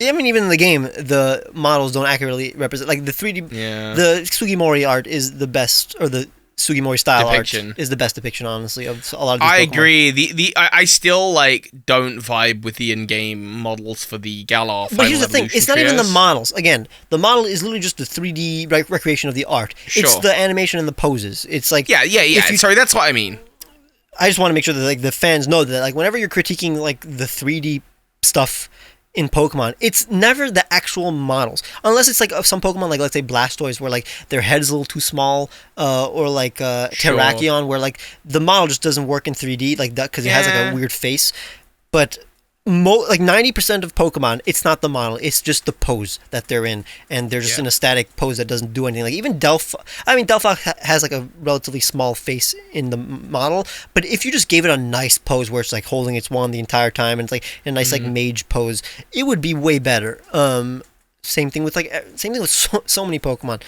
I mean, even in the game, the models don't accurately represent, like the 3D, the Sugimori art is the best, or the Sugimori style depiction art is the best depiction, honestly, of a lot of these I Pokemon. agree. I still like don't vibe with the in-game models for the Galar. But here's the thing: it's not even the models. Again, the model is literally just the 3D recreation of the art. Sure. It's the animation and the poses. It's like Sorry, that's what I mean. I just want to make sure that like the fans know that like whenever you're critiquing like the 3D stuff in Pokemon, it's never the actual models, unless it's like some Pokemon, like let's say Blastoise, where like their head is a little too small, or like Terrakion, where like the model just doesn't work in 3D like that because it has like a weird face. But like 90% of Pokemon, it's not the model, it's just the pose that they're in, and they're just in a static pose that doesn't do anything. Like even Delphox has like a relatively small face in the model, but if you just gave it a nice pose where it's like holding its wand the entire time and it's like a nice like mage pose, it would be way better. Same thing with so many Pokemon.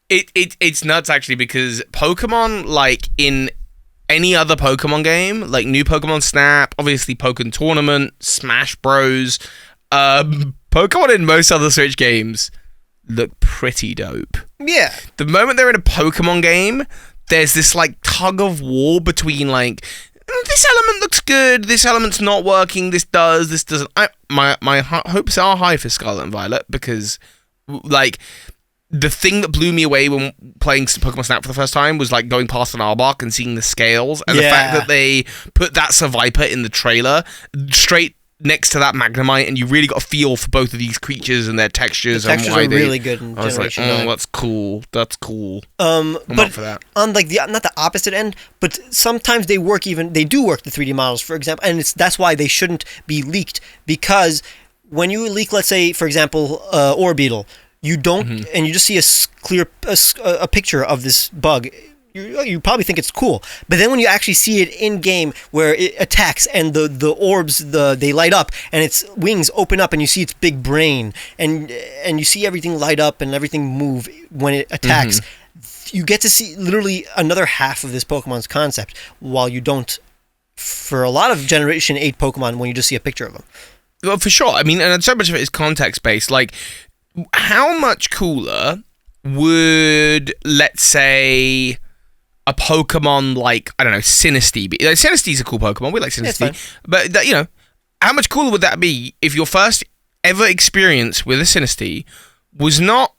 It's nuts actually, because Pokemon, like in any other Pokemon game, like New Pokemon Snap, obviously Pokemon Tournament, Smash Bros, Pokemon in most other Switch games look pretty dope. Yeah. The moment they're in a Pokemon game, there's this like tug of war between like, this element looks good, this element's not working, this doesn't. My hopes are high for Scarlet and Violet, because like the thing that blew me away when playing Pokemon Snap for the first time was like going past an Arbok and seeing the scales, and the fact that they put that Seviper in the trailer straight next to that Magnemite, and you really got a feel for both of these creatures and their textures. The textures and why are really good in I was like, Generation 9. that's cool. That's cool. I'm up for that. On like the not the opposite end, but sometimes they do work the 3D models, for example, and that's why they shouldn't be leaked, because when you leak, let's say, for example, Orbeetle, you don't, and you just see a picture of this bug, you probably think it's cool. But then when you actually see it in game, where it attacks and the orbs they light up and its wings open up and you see its big brain and you see everything light up and everything move when it attacks, you get to see literally another half of this Pokemon's concept, while you don't for a lot of Generation 8 Pokemon when you just see a picture of them. Well, for sure. I mean, and so much of it is context based. Like, how much cooler would, let's say, a Pokemon like, I don't know, Sinistea be? Like, Sinistee a cool Pokemon. We like Sinistea. But, how much cooler would that be if your first ever experience with a Sinistea was not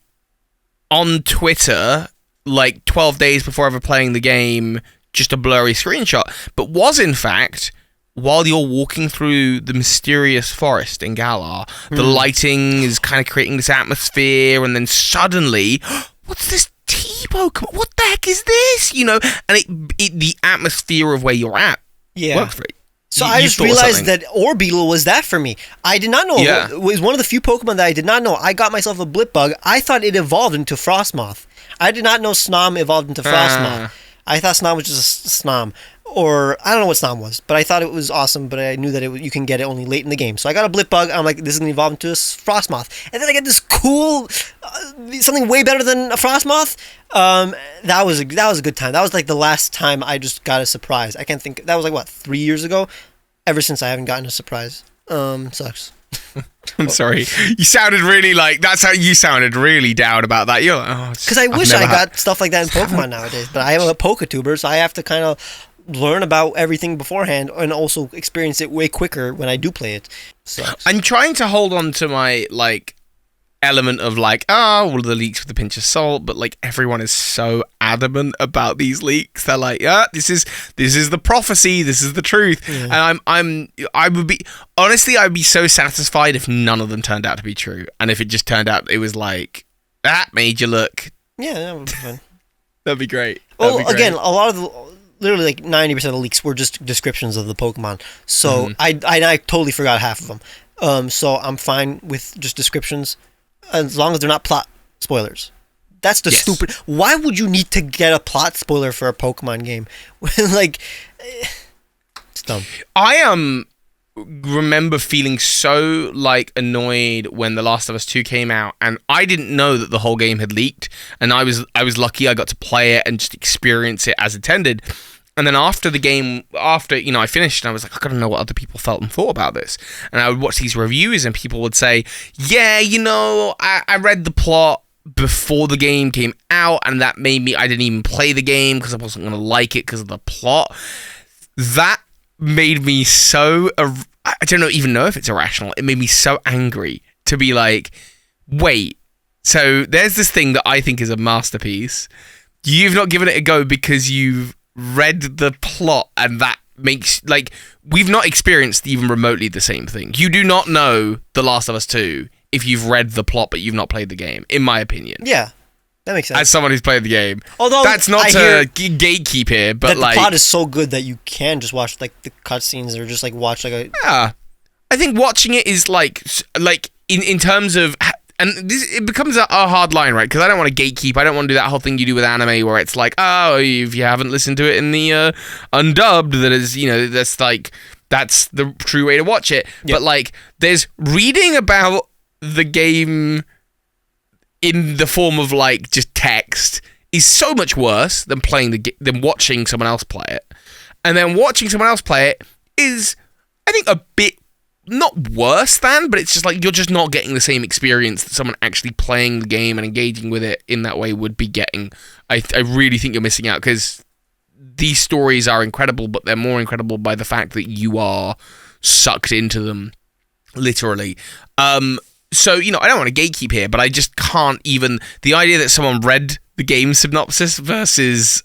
on Twitter, like 12 days before ever playing the game, just a blurry screenshot, but was in fact while you're walking through the mysterious forest in Galar, the lighting is kind of creating this atmosphere, and then suddenly, what's this T-Pokemon? What the heck is this? And the atmosphere of where you're at works for it. So I just realized that Orbeetle was that for me. I did not know. Yeah. It was one of the few Pokemon that I did not know. I got myself a Blipbug. I thought it evolved into Frostmoth. I did not know Snom evolved into Frostmoth. I thought Snom was just a Snom. Or, I don't know what Snom was, but I thought it was awesome, but I knew that you can get it only late in the game. So I got a Blipbug, I'm like, this is going to evolve into a Frostmoth. And then I get this cool, something way better than a Frostmoth. That was a good time. That was like the last time I just got a surprise. I can't think, that was like, 3 years ago? Ever since I haven't gotten a surprise. Sucks. I'm sorry. You sounded really that's how you sounded really down about that. You're like, because I wish I got stuff like that in Pokemon nowadays, but I am a Poketuber, so I have to kind of learn about everything beforehand and also experience it way quicker when I do play it. Sucks. I'm trying to hold on to my element of all the leaks with a pinch of salt, but everyone is so adamant about these leaks. They're like, this is the prophecy, this is the truth. And I would be honestly, I'd be so satisfied if none of them turned out to be true, and if it just turned out it was that made you look. Yeah, that would be fun. That'd be great. Well, again, a lot of literally 90% of the leaks were just descriptions of the Pokemon. So I totally forgot half of them. So I'm fine with just descriptions, as long as they're not plot spoilers. That's the stupid. Why would you need to get a plot spoiler for a Pokemon game? It's dumb. I remember feeling so annoyed when The Last of Us 2 came out, and I didn't know that the whole game had leaked, and I was lucky I got to play it and just experience it as intended. And then after the game, I finished, and I was like, I gotta know what other people felt and thought about this. And I would watch these reviews, and people would say, yeah, I read the plot, before the game came out, and that made me, I didn't even play the game because I wasn't going to like it because of the plot. That made me so, I don't even know if it's irrational. It made me so angry to be like, wait, so there's this thing that I think is a masterpiece. You've not given it a go because you've read the plot, and that makes, like, we've not experienced even remotely the same thing. You do not know The Last of Us 2 if you've read the plot but you've not played the game, in my opinion. Yeah, that makes sense. As someone who's played the game. Although that's not to gatekeep here, but that like... the plot is so good that you can just watch, like, the cutscenes or just, like, watch, like, a... Yeah. I think watching it is, like in terms of... And this, it becomes a hard line, right? Because I don't want to gatekeep. I don't want to do that whole thing you do with anime where it's like, oh, if you haven't listened to it in the undubbed, that is, you know, that's like, that's the true way to watch it. Yep. But, like, there's reading about the game in the form of, like, just text is so much worse than than watching someone else play it. And then watching someone else play it is, I think, a bit not worse than, but it's just like you're just not getting the same experience that someone actually playing the game and engaging with it in that way would be getting. I really think you're missing out, because these stories are incredible, but they're more incredible by the fact that you are sucked into them, literally. So, you know, I don't want to gatekeep here, but I just can't even... The idea that someone read the game synopsis versus,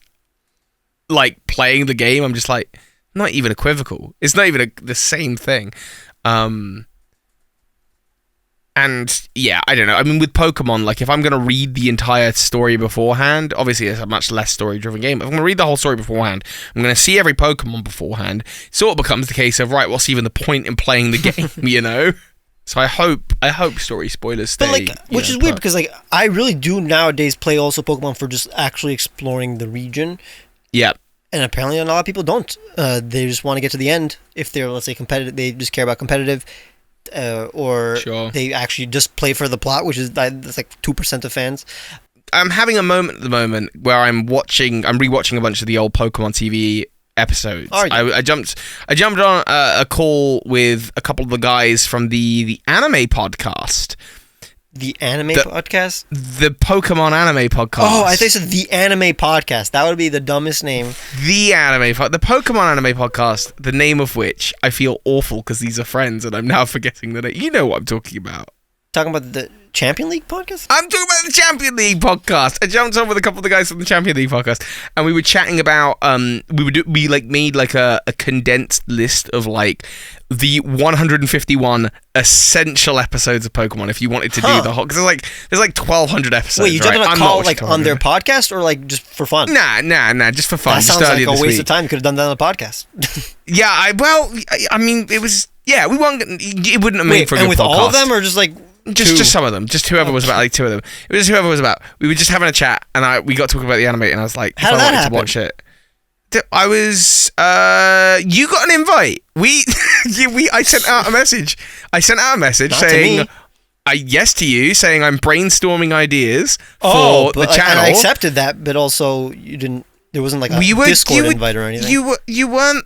like, playing the game, I'm just like, not even equivocal. It's not even the same thing. And yeah, I don't know. I mean, with Pokemon, like, if I'm going to read the entire story beforehand, obviously it's a much less story-driven game, but if I'm going to read the whole story beforehand, I'm going to see every Pokemon beforehand, it sort of becomes the case of, right, what's even the point in playing the game, you know? So I hope story spoilers stay. But, like, which is weird, because, like, I really do nowadays play also Pokemon for just actually exploring the region. Yeah. And apparently a lot of people don't. They just want to get to the end. If they're, let's say, competitive, they just care about competitive, or they actually just play for the plot, which is that's like 2% of fans. I'm having a moment at the moment where I'm rewatching a bunch of the old Pokemon TV episodes. I jumped on a call with a couple of the guys from the anime podcast. The anime podcast? The Pokemon anime podcast. Oh, I thought you said the anime podcast. That would be the dumbest name. The Pokemon anime podcast, the name of which I feel awful because these are friends and I'm now forgetting the name. You know what I'm talking about. Talking about the Champion League podcast? I'm talking about the Champion League podcast. I jumped on with a couple of the guys from the Champion League podcast, and we were chatting about we made like a condensed list of like the 151 essential episodes of Pokemon if you wanted to do the whole, because there's like 1,200 episodes. Wait, you jumped on a call like on their podcast or like just for fun? Nah, just for fun. That sounds like a waste of time. You could have done that on the podcast. Yeah, I mean, it was. Yeah, we weren't. It wouldn't have made for a good podcast. And with all of them, or just like just some of them, just whoever was about, like 2 of them. It was whoever was about. We were just having a chat, and we got talking about the anime, and I was like, how did that happen? To watch it. I was. You got an invite. I sent out a message. Not saying, yes to you, saying I'm brainstorming ideas for the channel. And I accepted that, but also you didn't. There wasn't like a Discord invite or anything. You weren't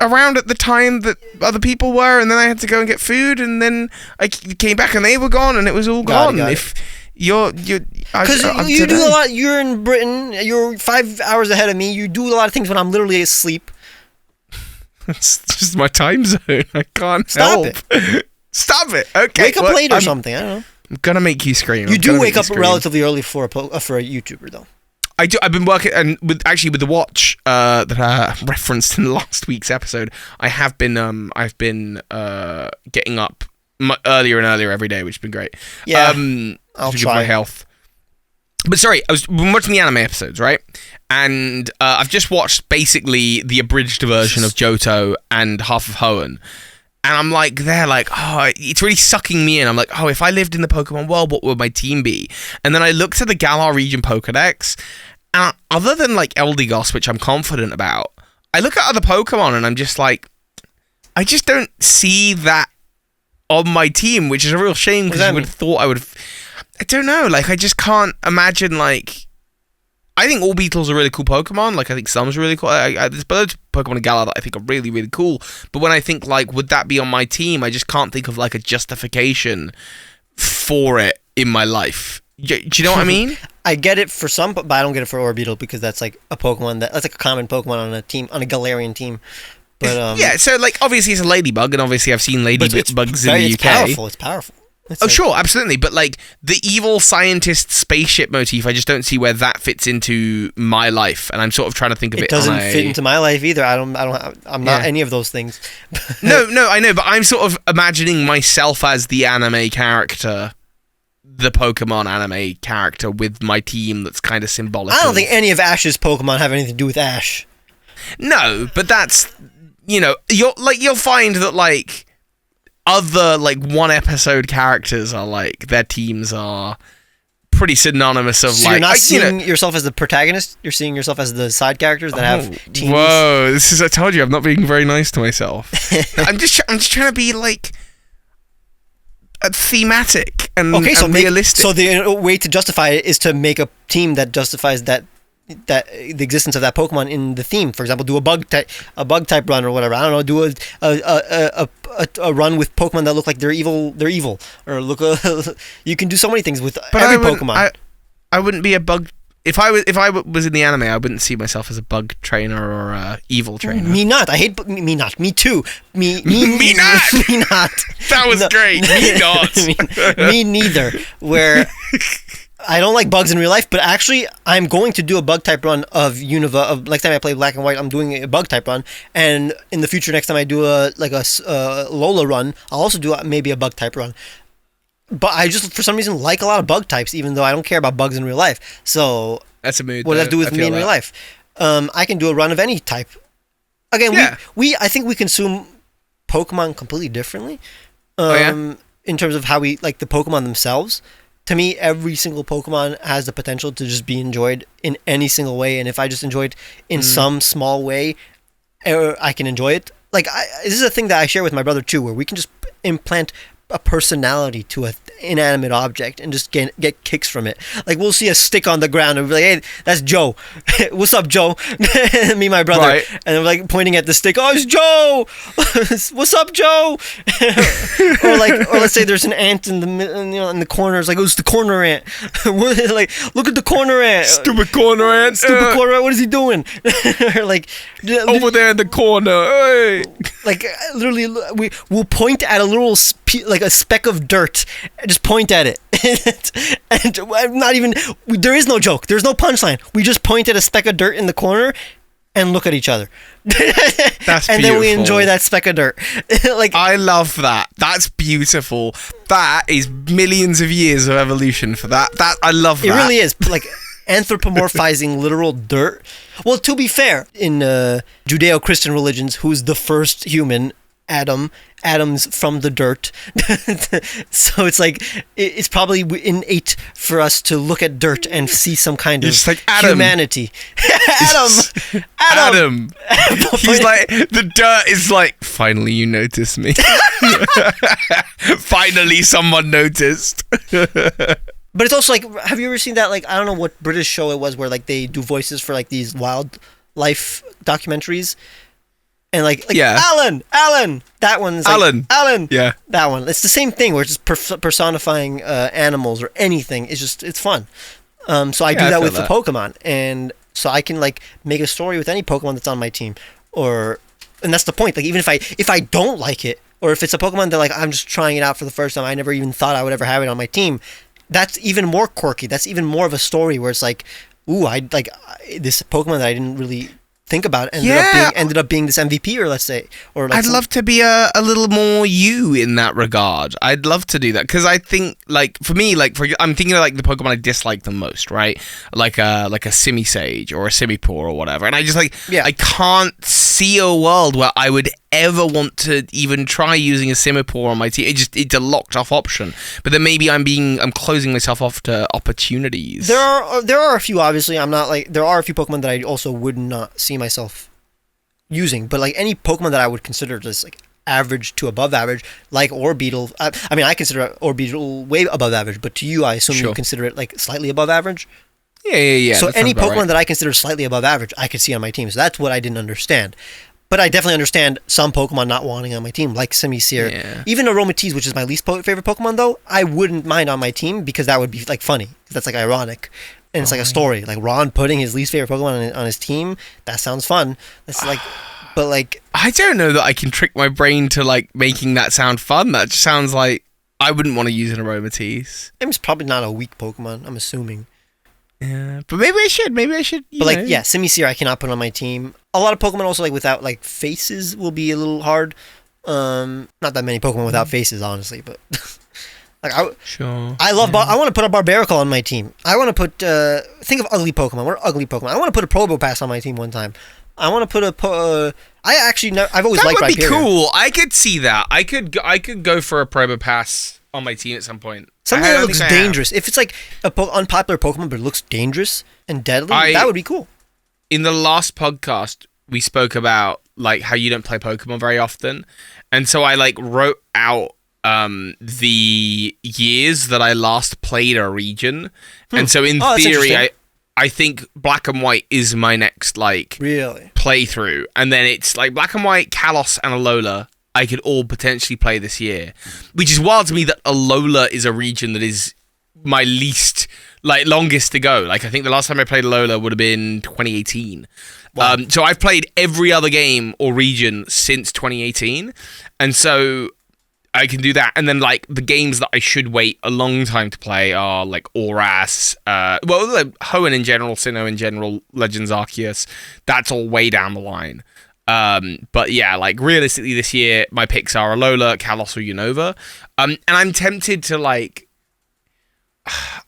around at the time that other people were, and then I had to go and get food, and then I came back and they were gone, and it was all gone. If because you do a lot. You're in Britain. You're 5 hours ahead of me. You do a lot of things when I'm literally asleep. It's just my time zone. I can't help. Stop it. Okay. Wake up late or something. I don't know. I'm gonna make you scream. You do wake up relatively early for a YouTuber, though. I do. I've been working, and with the watch that I referenced in last week's episode, I've been getting up earlier and earlier every day, which has been great. Yeah, I'll try. For my health. But sorry, I've been watching the anime episodes, right? And I've just watched basically the abridged version of Johto and half of Hoenn. And I'm like, it's really sucking me in. I'm like, if I lived in the Pokemon world, what would my team be? And then I looked at the Galar region Pokedex, and other than like Eldegoss, which I'm confident about, I look at other Pokemon and I'm just like, I just don't see that on my team, which is a real shame because you would have thought I would have. I don't know, like I just can't imagine like. I think all Beetles are really cool Pokemon. Like, I think Sum's really cool. There's loads of Pokemon in Galar that I think are really, really cool. But when I think, like, would that be on my team? I just can't think of, like, a justification for it in my life. Do you know what I mean? I get it for some, but I don't get it for Orbeetle because that's like a Pokemon that's like a common Pokemon on a team, on a Galarian team. But yeah, so like obviously it's a ladybug, and obviously I've seen ladybugs in the UK. It's powerful. Sure, absolutely. But like the evil scientist spaceship motif, I just don't see where that fits into my life, and I'm sort of trying to think of it. It doesn't fit into my life either. I'm not any of those things. No, I know, but I'm sort of imagining myself as the anime character, the Pokemon anime character with my team. That's kind of symbolic. I don't think any of Ash's Pokemon have anything to do with Ash. No, but that's, you'll find that like other like one episode characters are like their teams are pretty synonymous of so you're not seeing yourself as the protagonist, you're seeing yourself as the side characters that have teams. Whoa, I told you I'm not being very nice to myself. I'm just trying to be like thematic and realistic. So the way to justify it is to make a team that justifies that the existence of that Pokemon in the theme. For example, do a bug type run or whatever. I don't know. Do a run with Pokemon that look like they're evil. Or you can do so many things with every Pokemon. I wouldn't be a bug. If I was in the anime, I wouldn't see myself as a bug trainer or a evil trainer. Me not. I hate me not. Me too. Me not. Me not. That was great. Me not. Me neither. Where I don't like bugs in real life, but actually, I'm going to do a bug type run of Unova. Next time I play Black and White, I'm doing a bug type run, and in the future, next time I do a Lola run, I'll also do maybe a bug type run. But I just, for some reason, like a lot of bug types, even though I don't care about bugs in real life. So that's a mood. What does that do with me in real life? I can do a run of any type. Again, I think we consume Pokemon completely differently. In terms of how we like the Pokemon themselves. To me, every single Pokemon has the potential to just be enjoyed in any single way, and if I just enjoy it in some small way, I can enjoy it. Like this is a thing that I share with my brother too, where we can just implant a personality to an inanimate object and just get kicks from it. Like we'll see a stick on the ground and we'll be like, hey, that's Joe. What's up, Joe? Me and my brother. Right. And I'm like pointing at the stick. Oh, it's Joe. What's up, Joe? or let's say there's an ant in the corner. It's like, oh, it's the corner ant. Like, look at the corner ant. Stupid corner ant. Stupid corner ant. What is he doing? Like over there in the corner. Hey. Like literally, we'll point at a little like a speck of dirt, just point at it. And I'm not even, there is no joke, there's no punchline, we just point at a speck of dirt in the corner and look at each other. That's and beautiful. Then we enjoy that speck of dirt. Like I love that. That's beautiful. That is millions of years of evolution for that. I love that. It really is. Like anthropomorphizing literal dirt. Well, to be fair, in Judeo-Christian religions, who's the first human? Adam's from the dirt. So it's like it's probably innate for us to look at dirt and see some kind of like humanity. Adam. He's like, the dirt is like, finally you noticed me. Finally someone noticed. But it's also like, have you ever seen that, like, I don't know what British show it was where like they do voices for like these wildlife documentaries? And like yeah. Alan, that one's like, Alan, yeah, that one. It's the same thing where it's just personifying animals or anything. It's fun. So I do that with the Pokemon, and so I can like make a story with any Pokemon that's on my team, and that's the point. Like even if I don't like it, or if it's a Pokemon that like I'm just trying it out for the first time, I never even thought I would ever have it on my team. That's even more quirky. That's even more of a story where it's like, ooh, I like this Pokemon that I didn't really think about ended up being this MVP, or let's say, or like I'd love to be a little more you in that regard. I'd love to do that because I think like for me, like I'm thinking of like the Pokemon I dislike the most, right? Like a Simisage or a Simipour or whatever, and I just like I can't see a world where I would ever want to even try using a Simipour on my team. It's a locked off option. But then maybe I'm closing myself off to opportunities. There are a few, obviously. There are a few Pokemon that I also would not see myself using, but like any Pokemon that I would consider just like average to above average, like Orbeetle. I mean, I consider Orbeetle way above average, but to you, I assume you consider it like slightly above average. Yeah. So any Pokemon that I consider slightly above average, I could see on my team. So that's what I didn't understand. But I definitely understand some Pokemon not wanting on my team, like Simisear. Yeah. Even Aromatisse, which is my least favorite Pokemon, though, I wouldn't mind on my team because that would be like funny. That's like ironic. And it's like a story. Like Ron putting his least favorite Pokemon on his team, that sounds fun. That's like, but like... I don't know that I can trick my brain to like making that sound fun. That just sounds like I wouldn't want to use an Aromatisse. It's probably not a weak Pokemon, I'm assuming. Yeah, but maybe I should. But like, yeah, Simisear I cannot put on my team. A lot of Pokemon also like without like faces will be a little hard. Not that many Pokemon without faces, honestly, but like I love. I want to put a Barbaracle on my team. I want to put. Think of ugly Pokemon. What are ugly Pokemon? I want to put a Probopass on my team one time. I want to put a. I've always liked Rhyperior. That would be cool. I could see that. I could go for a Probopass on my team at some point. Something that looks dangerous. If it's like a unpopular Pokemon but it looks dangerous and deadly, that would be cool. In the last podcast, we spoke about like how you don't play Pokemon very often, and so I like wrote out the years that I last played a region, and so in theory, I think Black and White is my next like playthrough, and then it's like Black and White, Kalos, and Alola. I could all potentially play this year, which is wild to me that Alola is a region that is my least, like, longest to go. Like, I think the last time I played Alola would have been 2018. Wow. So I've played every other game or region since 2018, and so I can do that. And then, like, the games that I should wait a long time to play are, like, Oras, Hoenn in general, Sinnoh in general, Legends Arceus. That's all way down the line. But yeah, like realistically this year, my picks are Alola, Kalos, or Unova. And I'm tempted to like,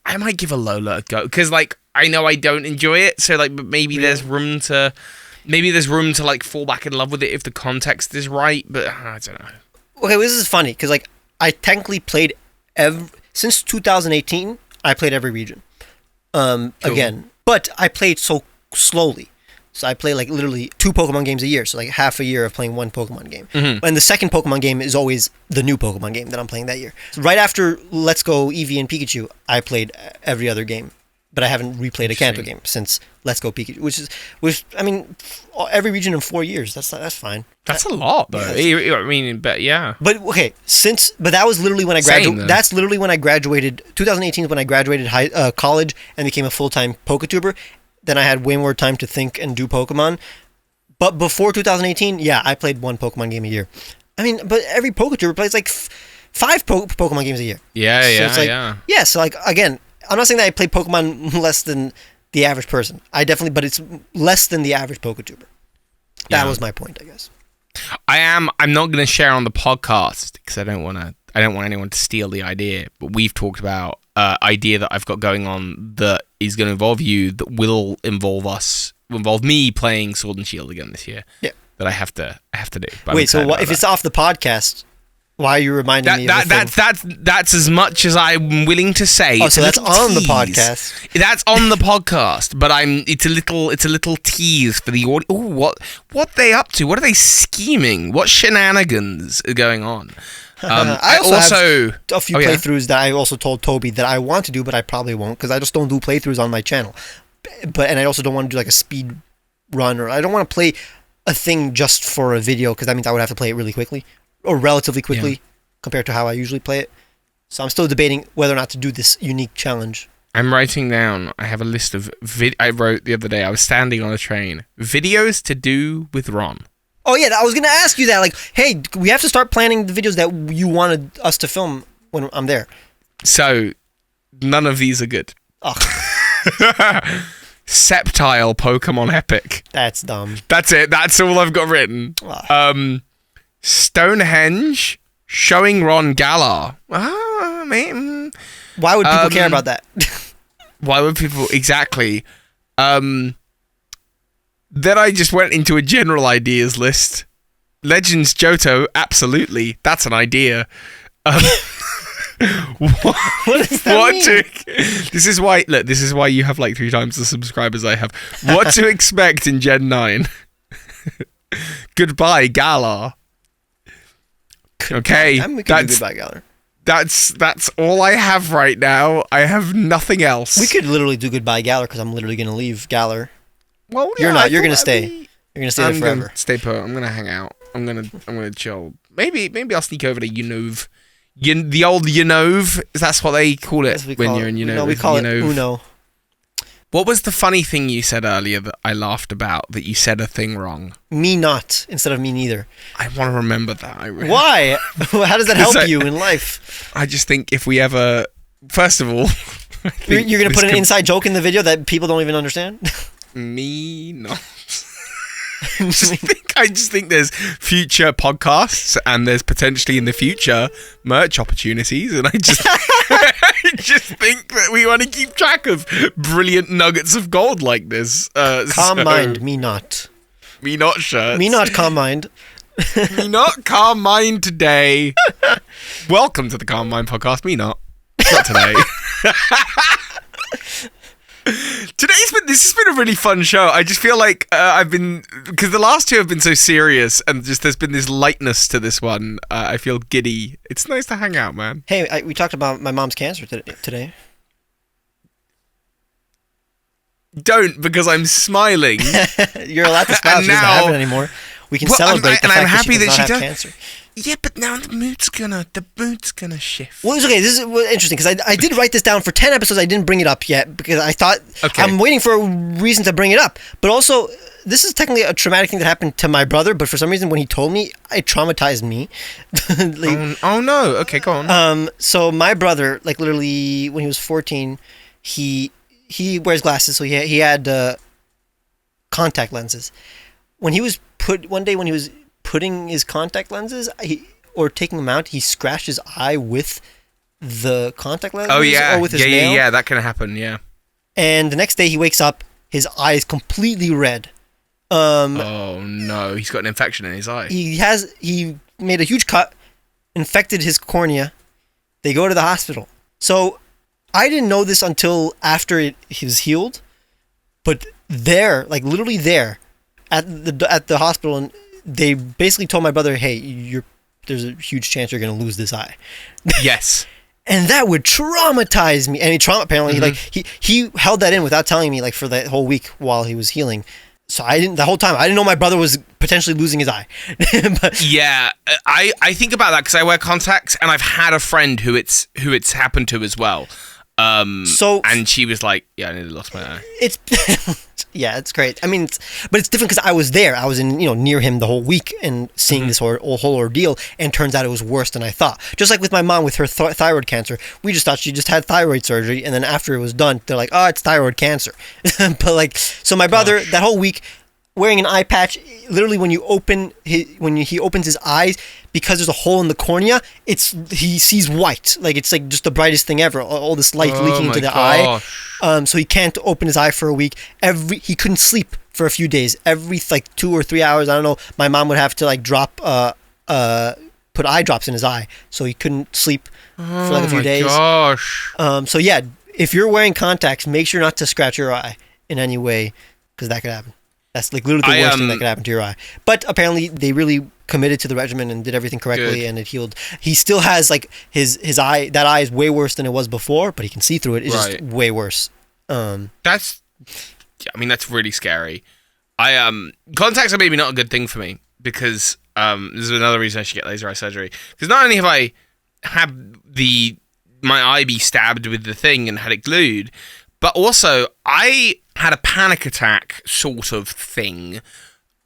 I might give Alola a go because like I know I don't enjoy it, so like, but maybe there's room to like fall back in love with it if the context is right. But I don't know. Okay, well, this is funny because like I technically played since 2018. I played every region. Cool. Again, but I played so slowly. So I play like literally 2 Pokemon games a year. So like half a year of playing one Pokemon game. Mm-hmm. And the second Pokemon game is always the new Pokemon game that I'm playing that year. So right after Let's Go Eevee and Pikachu, I played every other game. But I haven't replayed a Kanto game since Let's Go Pikachu, which I mean, every region in 4 years. That's fine. That's a lot though. Yeah, I mean, but yeah. But okay, but that was literally when I graduated. That's literally when I graduated. 2018 is when I graduated college and became a full-time Poketuber. Then I had way more time to think and do Pokemon. But before 2018, yeah, I played one Pokemon game a year. I mean, but every Poketuber plays like 5 Pokemon games a year. Yeah, so like, again, I'm not saying that I play Pokemon less than the average person. But it's less than the average Poketuber. That was my point, I guess. I'm not going to share on the podcast because I don't want anyone to steal the idea, but we've talked about idea that I've got going on that is going to involve you, that will involve me playing Sword and Shield again this year. Yeah. That I have to do. Wait, so if it's off the podcast, why are you reminding me of that's as much as I'm willing to say. Oh, so that's on the podcast. That's on the podcast, but it's a little tease for the audio. Oh, what are they up to? What are they scheming? What shenanigans are going on? I also have a few playthroughs that I also told Toby that I want to do, but I probably won't because I just don't do playthroughs on my channel. And I also don't want to do like a speed run, or I don't want to play a thing just for a video because that means I would have to play it really quickly or relatively quickly compared to how I usually play it. So I'm still debating whether or not to do this unique challenge. I'm writing down. I have a list of I wrote the other day. I was standing on a train. Videos to do with Ron. Oh, yeah, I was going to ask you that. Like, hey, we have to start planning the videos that you wanted us to film when I'm there. So, none of these are good. Oh. Sceptile Pokemon Epic. That's dumb. That's it. That's all I've got written. Oh. Stonehenge showing Ron Galar. Man. Why would people care about that? Why would people... Exactly. Then I just went into a general ideas list. Legends Johto, absolutely. That's an idea. What does that mean? This is why you have like 3 times the subscribers I have. What to expect in Gen 9. Goodbye, Galar. Okay. Goodbye, Galar. That's all I have right now. I have nothing else. We could literally do Goodbye, Galar, because I'm literally going to leave Galar. Well, you're not. You're going to stay. You're gonna stay there forever. Gonna stay put. I'm gonna hang out. I'm gonna chill. Maybe I'll sneak over to Unove. The old Unove. That's what they call it when you're in Unove. No, we call it Uno. What was the funny thing you said earlier that I laughed about, that you said a thing wrong? Me not, instead of me neither. I want to remember that. Why? How does that help you in life? I just think if we ever... First of all... You're going to put an inside joke in the video that people don't even understand? Me not. I just think there's future podcasts and there's potentially in the future merch opportunities, and I just think that we want to keep track of brilliant nuggets of gold like this. Calm mind, me not. Me not shirts. Me not calm mind. Me not calm mind today. Welcome to the Calm Mind Podcast. Me not. Not today. This has been a really fun show. I just feel like because the last two have been so serious, and just there's been this lightness to this one. I feel giddy. It's nice to hang out, man. Hey, we talked about my mom's cancer today. Don't, because I'm smiling. You're allowed to smile. She doesn't have it anymore. We can celebrate the fact that she does not have cancer. Yeah, but now the mood's gonna shift. Well, it's okay. This is interesting because I did write this down for 10 episodes. I didn't bring it up yet because I thought I'm waiting for a reason to bring it up. But also, this is technically a traumatic thing that happened to my brother. But for some reason, when he told me, it traumatized me. Oh no! Okay, go on. So my brother, like literally, when he was 14, he wears glasses, so he had contact lenses. When he was putting his contact lenses, or taking them out, he scratched his eye with the contact lenses. Oh yeah, or with his nail. Yeah, that can happen. Yeah. And the next day he wakes up, his eye is completely red. Oh no, he's got an infection in his eye. He made a huge cut, infected his cornea. They go to the hospital. So I didn't know this until after he was healed, but literally there, at the hospital, and they basically told my brother, "Hey, there's a huge chance you're going to lose this eye." Yes. And that would traumatize me. And apparently, he held that in without telling me, for that whole week while he was healing. So the whole time I didn't know my brother was potentially losing his eye. But yeah, I think about that because I wear contacts, and I've had a friend who it's happened to as well. And she was like, "Yeah, I nearly lost my eye." It's yeah, it's great. I mean, but it's different because I was there. I was near him the whole week and seeing this whole ordeal. And turns out it was worse than I thought. Just like with my mom with her thyroid cancer, we just thought she just had thyroid surgery, and then after it was done, they're like, "Oh, it's thyroid cancer." But so my brother that whole week wearing an eye patch, literally when he opens his eyes, because there's a hole in the cornea, he sees white. It's just the brightest thing ever. All this light leaking into the eye. So he can't open his eye for a week. He couldn't sleep for a few days. Every 2 or 3 hours, I don't know, my mom would have to drop put eye drops in his eye, so he couldn't sleep for a few days. Gosh. So yeah, if you're wearing contacts, make sure not to scratch your eye in any way, because that could happen. That's literally the worst thing that could happen to your eye. But apparently they really committed to the regimen and did everything correctly, and it healed. He still has his eye. That eye is way worse than it was before, but he can see through it. It's just way worse. That's really scary. Contacts are maybe not a good thing for me because this is another reason I should get laser eye surgery. Because not only have I had my eye be stabbed with the thing and had it glued, but also I had a panic attack sort of thing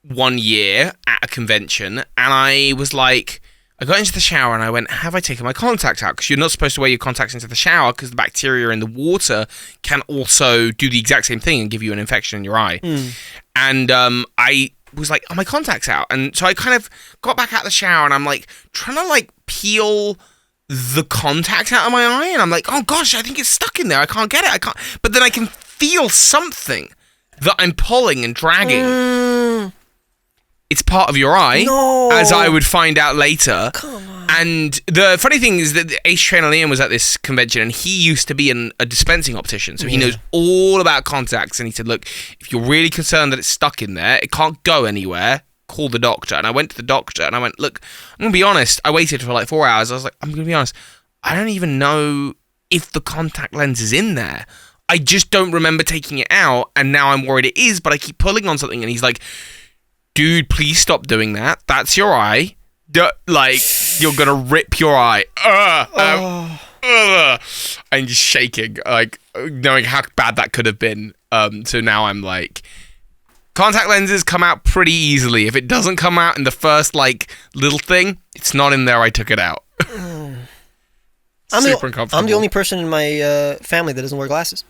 one year at a convention, and I was like, I got into the shower and I went, have I taken my contacts out? Because you're not supposed to wear your contacts into the shower because the bacteria in the water can also do the exact same thing and give you an infection in your eye. And I was like, are my contacts out? And so I kind of got back out of the shower and I'm trying to peel the contact out of my eye, and I'm like, oh gosh, I think it's stuck in there. I can't get it. But then I can feel something that I'm pulling and dragging. It's part of your eye, as I would find out later. Come on. And the funny thing is that Ace Trainer Liam was at this convention, and he used to be a dispensing optician, so he knows all about contacts. And he said, look, if you're really concerned that it's stuck in there, it can't go anywhere, call the doctor. And I went to the doctor and I went, look, I'm going to be honest. I waited for 4 hours. I was like, I'm going to be honest. I don't even know if the contact lens is in there. I just don't remember taking it out. And now I'm worried it is, but I keep pulling on something. And he's like, dude, please stop doing that. That's your eye. Like, you're gonna rip your eye. I'm just shaking, like, knowing how bad that could have been. So now I'm like, contact lenses come out pretty easily. If it doesn't come out in the first, like, little thing, it's not in there. I took it out. Super uncomfortable. I'm the only person in my family that doesn't wear glasses.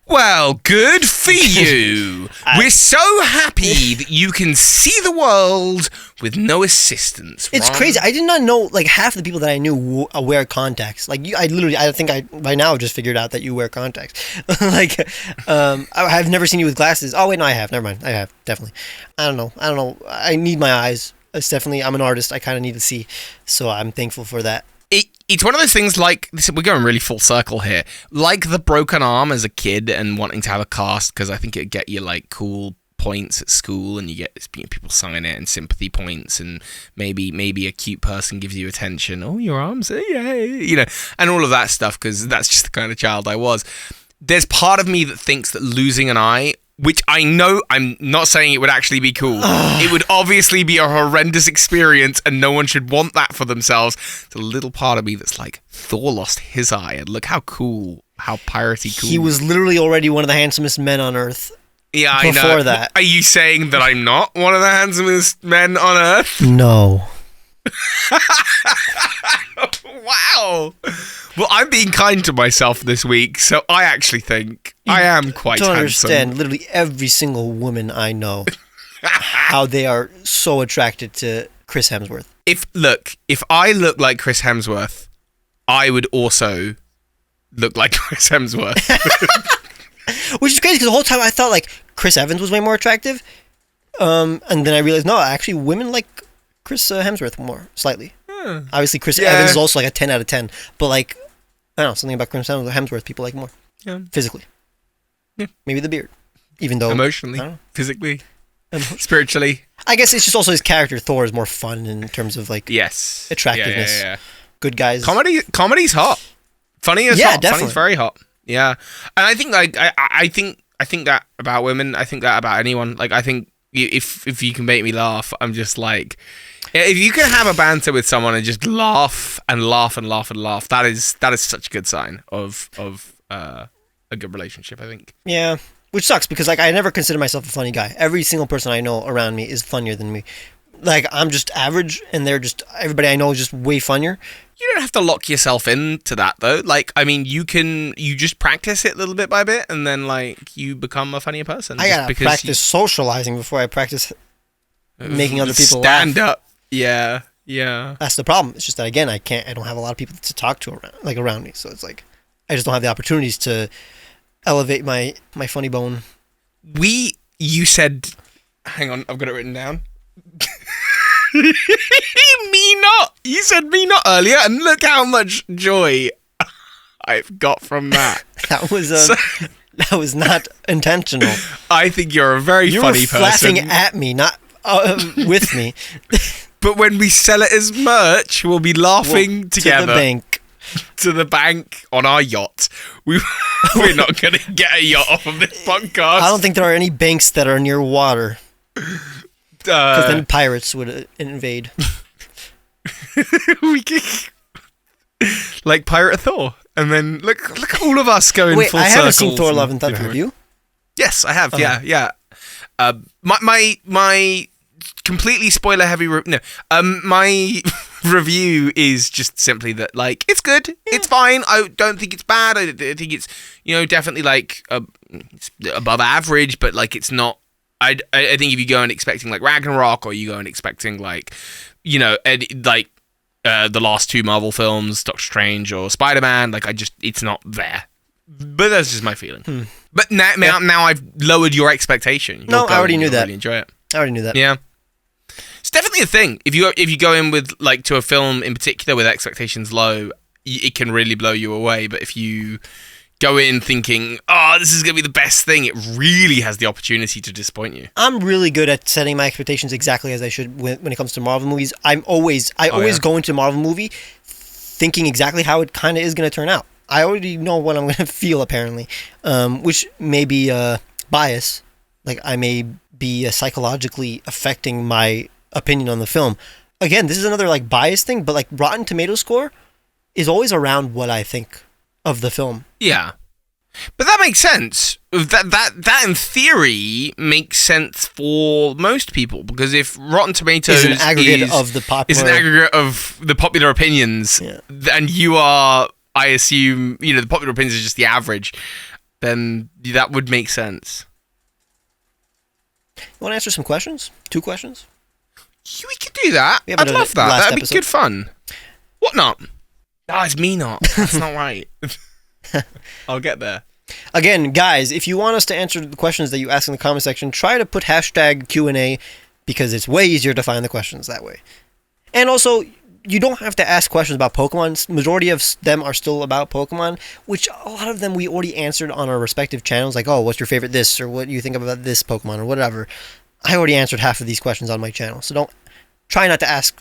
Well, good for you. We're so happy that you can see the world with no assistance. It's crazy. I did not know, like, half the people that I knew wear contacts. Like, I think I by now just figured out that you wear contacts. Like, I've never seen you with glasses. Oh, wait, no, I have. Never mind. I have, definitely. I don't know. I need my eyes. It's definitely, I'm an artist. I kind of need to see. So I'm thankful for that. It's one of those things like, we're going really full circle here, like the broken arm as a kid and wanting to have a cast, because I think it'd get you like cool points at school and you get people sign it and sympathy points, and maybe a cute person gives you attention. Oh, your arms, yay, and all of that stuff, because that's just the kind of child I was. There's part of me that thinks that losing an eye, which I know, I'm not saying it would actually be cool. It would obviously be a horrendous experience and no one should want that for themselves. There's a little part of me that's like, Thor lost his eye and look how cool, how piratey cool. He was literally already one of the handsomest men on Earth. Yeah, I know. Before that. Are you saying that I'm not one of the handsomest men on Earth? No. Wow. Well, I'm being kind to myself this week, so I actually think I am quite handsome. I don't understand literally every single woman I know, how they are so attracted to Chris Hemsworth. If I look like Chris Hemsworth, I would also look like Chris Hemsworth. Which is crazy, because the whole time I thought like Chris Evans was way more attractive, and then I realized, no, actually women like Chris Hemsworth more, slightly. Obviously, Chris Evans is also like a 10 out of 10, but like, I don't know, something about Chris Hemsworth people like more. Yeah. Physically. Yeah. Maybe the beard. Even though... Emotionally, physically, spiritually. I guess it's just also his character, Thor, is more fun in terms of like... Yes. Attractiveness. Yeah. Good guys. Comedy's hot. Funny is hot. Definitely. Funny's very hot. Yeah. And I think like, I think that about women. I think that about anyone. Like, I think if you can make me laugh, I'm just like... If you can have a banter with someone and just laugh and laugh and laugh and laugh, that is such a good sign of a good relationship, I think. Yeah, which sucks because like I never consider myself a funny guy. Every single person I know around me is funnier than me. Like I'm just average, and everybody I know is just way funnier. You don't have to lock yourself into that though. Like, I mean, you just practice it little bit by bit, and then like you become a funnier person. I gotta practice socializing before I practice making other people stand laugh. Up. Yeah. That's the problem. It's just that again, I don't have a lot of people to talk to around me. So it's like I just don't have the opportunities to elevate my funny bone. You said, hang on, I've got it written down. You said me not earlier, and look how much joy I've got from that. That was not intentional. I think you're a very funny person. You were laughing at me, not with me. But when we sell it as merch, we'll be laughing together. To the bank on our yacht. We're not going to get a yacht off of this podcast. I don't think there are any banks that are near water. Because then pirates would invade. Like Pirate of Thor. And then look at all of us going full circles. Wait, I haven't seen Thor Love and Thunder. Have you? Yes, I have. Yeah. My completely spoiler heavy my review is just simply that like it's good, it's fine. I don't think it's bad. I think it's definitely like it's above average, but like it's not. I think if you go in expecting like Ragnarok, or you go in expecting like the last two Marvel films, Doctor Strange or Spider-Man, like it's not there. But that's just my feeling. But now I've lowered your expectation. No, I already knew that. Really enjoy it. I already knew that. Yeah. It's definitely a thing. If you go in with like to a film in particular with expectations low, it can really blow you away. But if you go in thinking, oh, this is gonna be the best thing, it really has the opportunity to disappoint you. I'm really good at setting my expectations exactly as I should when it comes to Marvel movies. I always go into a Marvel movie thinking exactly how it kind of is gonna turn out. I already know what I'm gonna feel apparently, which may be bias. Like I may be psychologically affecting my opinion on the film. Again, this is another like bias thing, but like Rotten Tomatoes score is always around what I think of the film. Yeah. But that makes sense. That in theory makes sense for most people, because if Rotten Tomatoes is an aggregate of the popular opinions, and you are, I assume, the popular opinions is just the average, then that would make sense. You want to answer some questions? 2 questions? We could do that. I'd love that. That'd be good fun. What not? Ah, it's me not. That's not right. I'll get there. Again, guys, if you want us to answer the questions that you ask in the comment section, try to put hashtag Q&A, because it's way easier to find the questions that way. And also, you don't have to ask questions about Pokemon. Majority of them are still about Pokemon, which a lot of them we already answered on our respective channels, like, oh, what's your favorite this, or what do you think about this Pokemon, or whatever. I already answered half of these questions on my channel, so try not to ask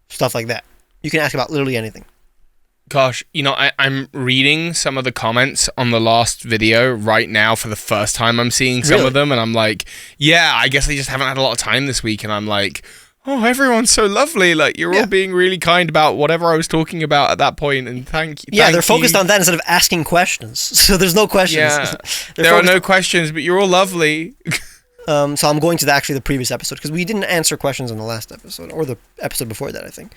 stuff like that. You can ask about literally anything. Gosh, I'm reading some of the comments on the last video right now for the first time. I'm seeing some of them, and I'm like, yeah, I guess I just haven't had a lot of time this week, and I'm like, oh, everyone's so lovely. Like, you're all being really kind about whatever I was talking about at that point, and thank you. Yeah, they're focused on that instead of asking questions. So there's no questions. Yeah, there are no questions, but you're all lovely. So I'm going to the previous episode, because we didn't answer questions in the last episode, or the episode before that, I think.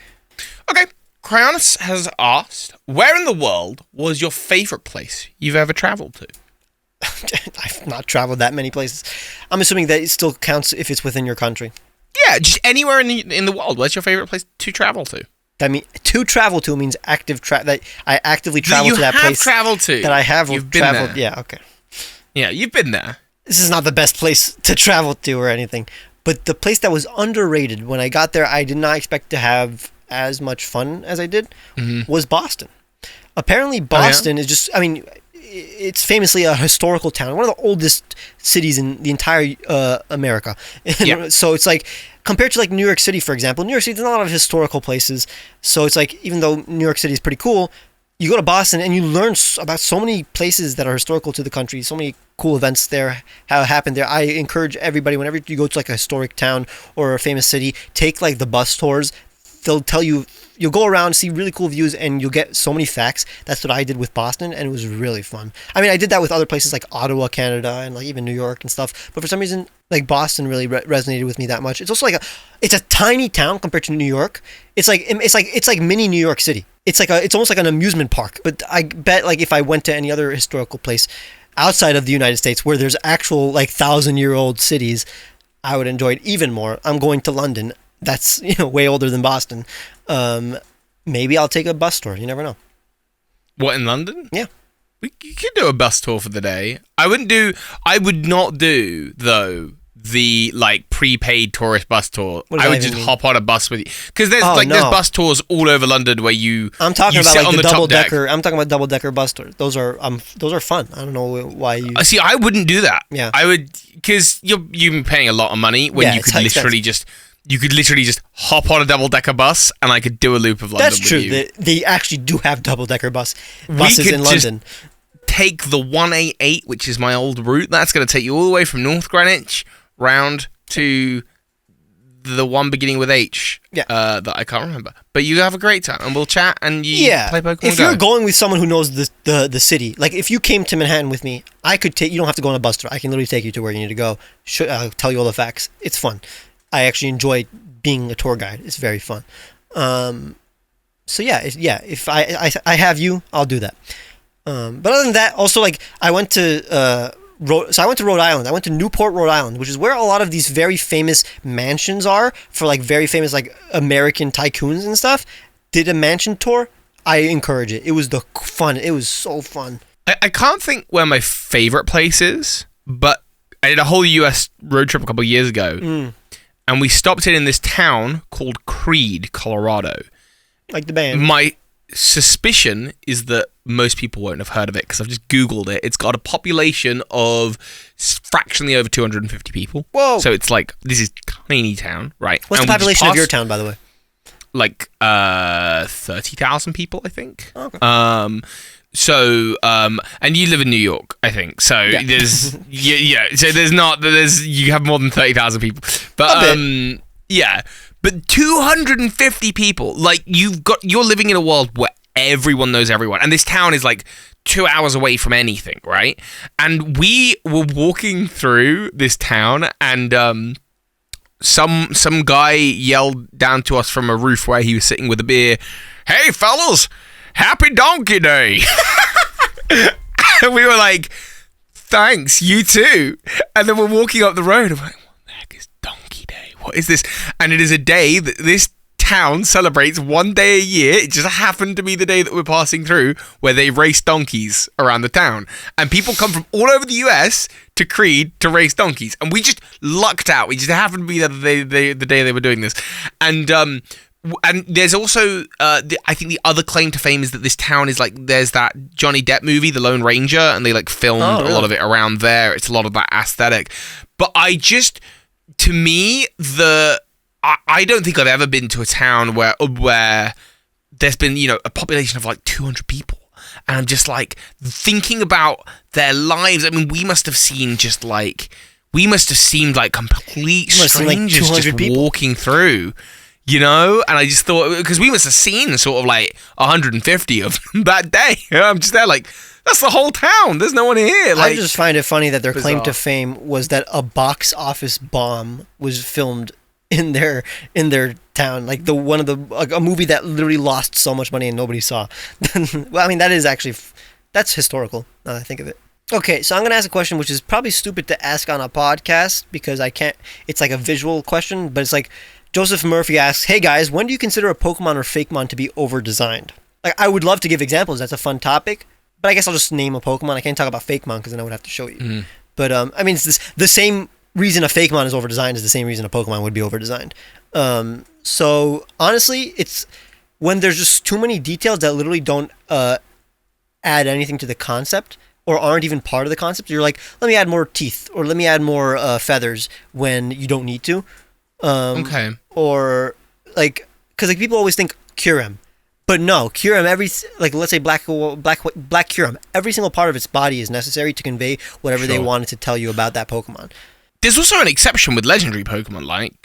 Okay. Cryonis has asked, where in the world was your favorite place you've ever traveled to? I've not traveled that many places. I'm assuming that it still counts if it's within your country. Yeah, just anywhere in the world. What's your favorite place to travel to? I mean, to travel to means that I actively travel to that place. You have traveled to. That I have You've been traveled. There. Yeah, okay. Yeah, you've been there. This is not the best place to travel to or anything, but the place that was underrated when I got there, I did not expect to have as much fun as I did, was Boston. Apparently, Boston is just, it's famously a historical town, one of the oldest cities in the entire America. So it's like, compared to like New York City, for example, New York City, there's not a lot of historical places. So it's like, even though New York City is pretty cool, you go to Boston and you learn about so many places that are historical to the country, so many cool events there, how it happened there. I encourage everybody, whenever you go to like a historic town or a famous city, take like the bus tours. They'll tell you, you'll go around, see really cool views, and you'll get so many facts. That's what I did with Boston, and it was really fun. I mean, I did that with other places like Ottawa, Canada, and like even New York and stuff. But for some reason, like Boston really resonated with me that much. It's also like it's a tiny town compared to New York. It's like mini New York City. It's almost like an amusement park. But I bet like if I went to any other historical place outside of the United States where there's actual like 1,000-year-old cities, I would enjoy it even more. I'm going to London. That's way older than Boston. Maybe I'll take a bus tour. You never know. What, in London? Yeah. You could do a bus tour for the day. I would not do though the like prepaid tourist bus tour. I would just hop on a bus with you, because there's there's bus tours all over London where I'm talking about like the double decker. I'm talking about double decker bus tours. Those are fun. I don't know why you. See, I wouldn't do that. Yeah. I would, because you're paying a lot of money when you could literally just. You could literally just hop on a double-decker bus, and I could do a loop of London. That's true. With you. They actually do have double-decker buses in London. Take the 188, which is my old route. That's going to take you all the way from North Greenwich round to the one beginning with H. Yeah. That I can't remember. But you have a great time, and we'll chat, and you play Pokemon If you're going with someone who knows the city, like if you came to Manhattan with me, I could take. You don't have to go on a bus tour. I can literally take you to where you need to go. I'll tell you all the facts. It's fun. I actually enjoy being a tour guide. It's very fun. So if I have you, I'll do that. But other than that, also like I went to Rhode Island. I went to Newport, Rhode Island, which is where a lot of these very famous mansions are for like very famous like American tycoons and stuff. Did a mansion tour. I encourage it. It was fun. It was so fun. I can't think where my favorite place is, but I did a whole US road trip a couple of years ago. And we stopped in this town called Creede, Colorado. Like the band. My suspicion is that most people won't have heard of it, because I've just Googled it. It's got a population of fractionally over 250 people. Whoa. So it's like, this is tiny town, right? What's the population of your town, by the way? Like 30,000 people, I think. Okay. So, and you live in New York, I think. So there's, So you have more than 30,000 people, but yeah. But 250 people, like you're living in a world where everyone knows everyone, and this town is like 2 hours away from anything, right? And we were walking through this town, and some guy yelled down to us from a roof where he was sitting with a beer, "Hey fellas, happy Donkey Day!" And we were like, "Thanks, you too." And then we're walking up the road, and we're like, "What the heck is Donkey Day? What is this?" And it is a day that this town celebrates one day a year. It just happened to be the day that we're passing through, where they race donkeys around the town, and people come from all over the US to Creed to race donkeys, and we just lucked out. We just happened to be there the day they were doing this. And there's also I think the other claim to fame is that this town is like, there's that Johnny Depp movie, The Lone Ranger, and they like filmed a lot of it around there. It's a lot of that aesthetic. But to me, I don't think I've ever been to a town where there's been, a population of like 200 people. And I'm just like thinking about their lives. I mean, we must have seemed like complete strangers like just walking through, And I just thought, because we must have seen sort of like 150 of them that day. I'm just there like, that's the whole town. There's no one here. Like, I just find it funny that their claim to fame was that a box office bomb was filmed in their town, like a movie that literally lost so much money and nobody saw. Well, I mean, that's historical now that I think of it. Okay, so I'm gonna ask a question which is probably stupid to ask on a podcast because I can't. It's like a visual question, but it's like Joseph Murphy asks, "Hey guys, when do you consider a Pokemon or Fakemon to be over-designed?" Like, I would love to give examples. That's a fun topic, but I guess I'll just name a Pokemon. I can't talk about Fakemon because then I would have to show you. Mm. But I mean, it's the same reason a Fakemon is over-designed is the same reason a Pokemon would be over-designed. So honestly, it's when there's just too many details that literally don't add anything to the concept or aren't even part of the concept. You're like, let me add more teeth or let me add more feathers when you don't need to. Okay. Or like, because like people always think Kyurem, but no, Kyurem, let's say black Kyurem, every single part of its body is necessary to convey whatever they wanted to tell you about that Pokemon. There's also an exception with legendary Pokemon, right?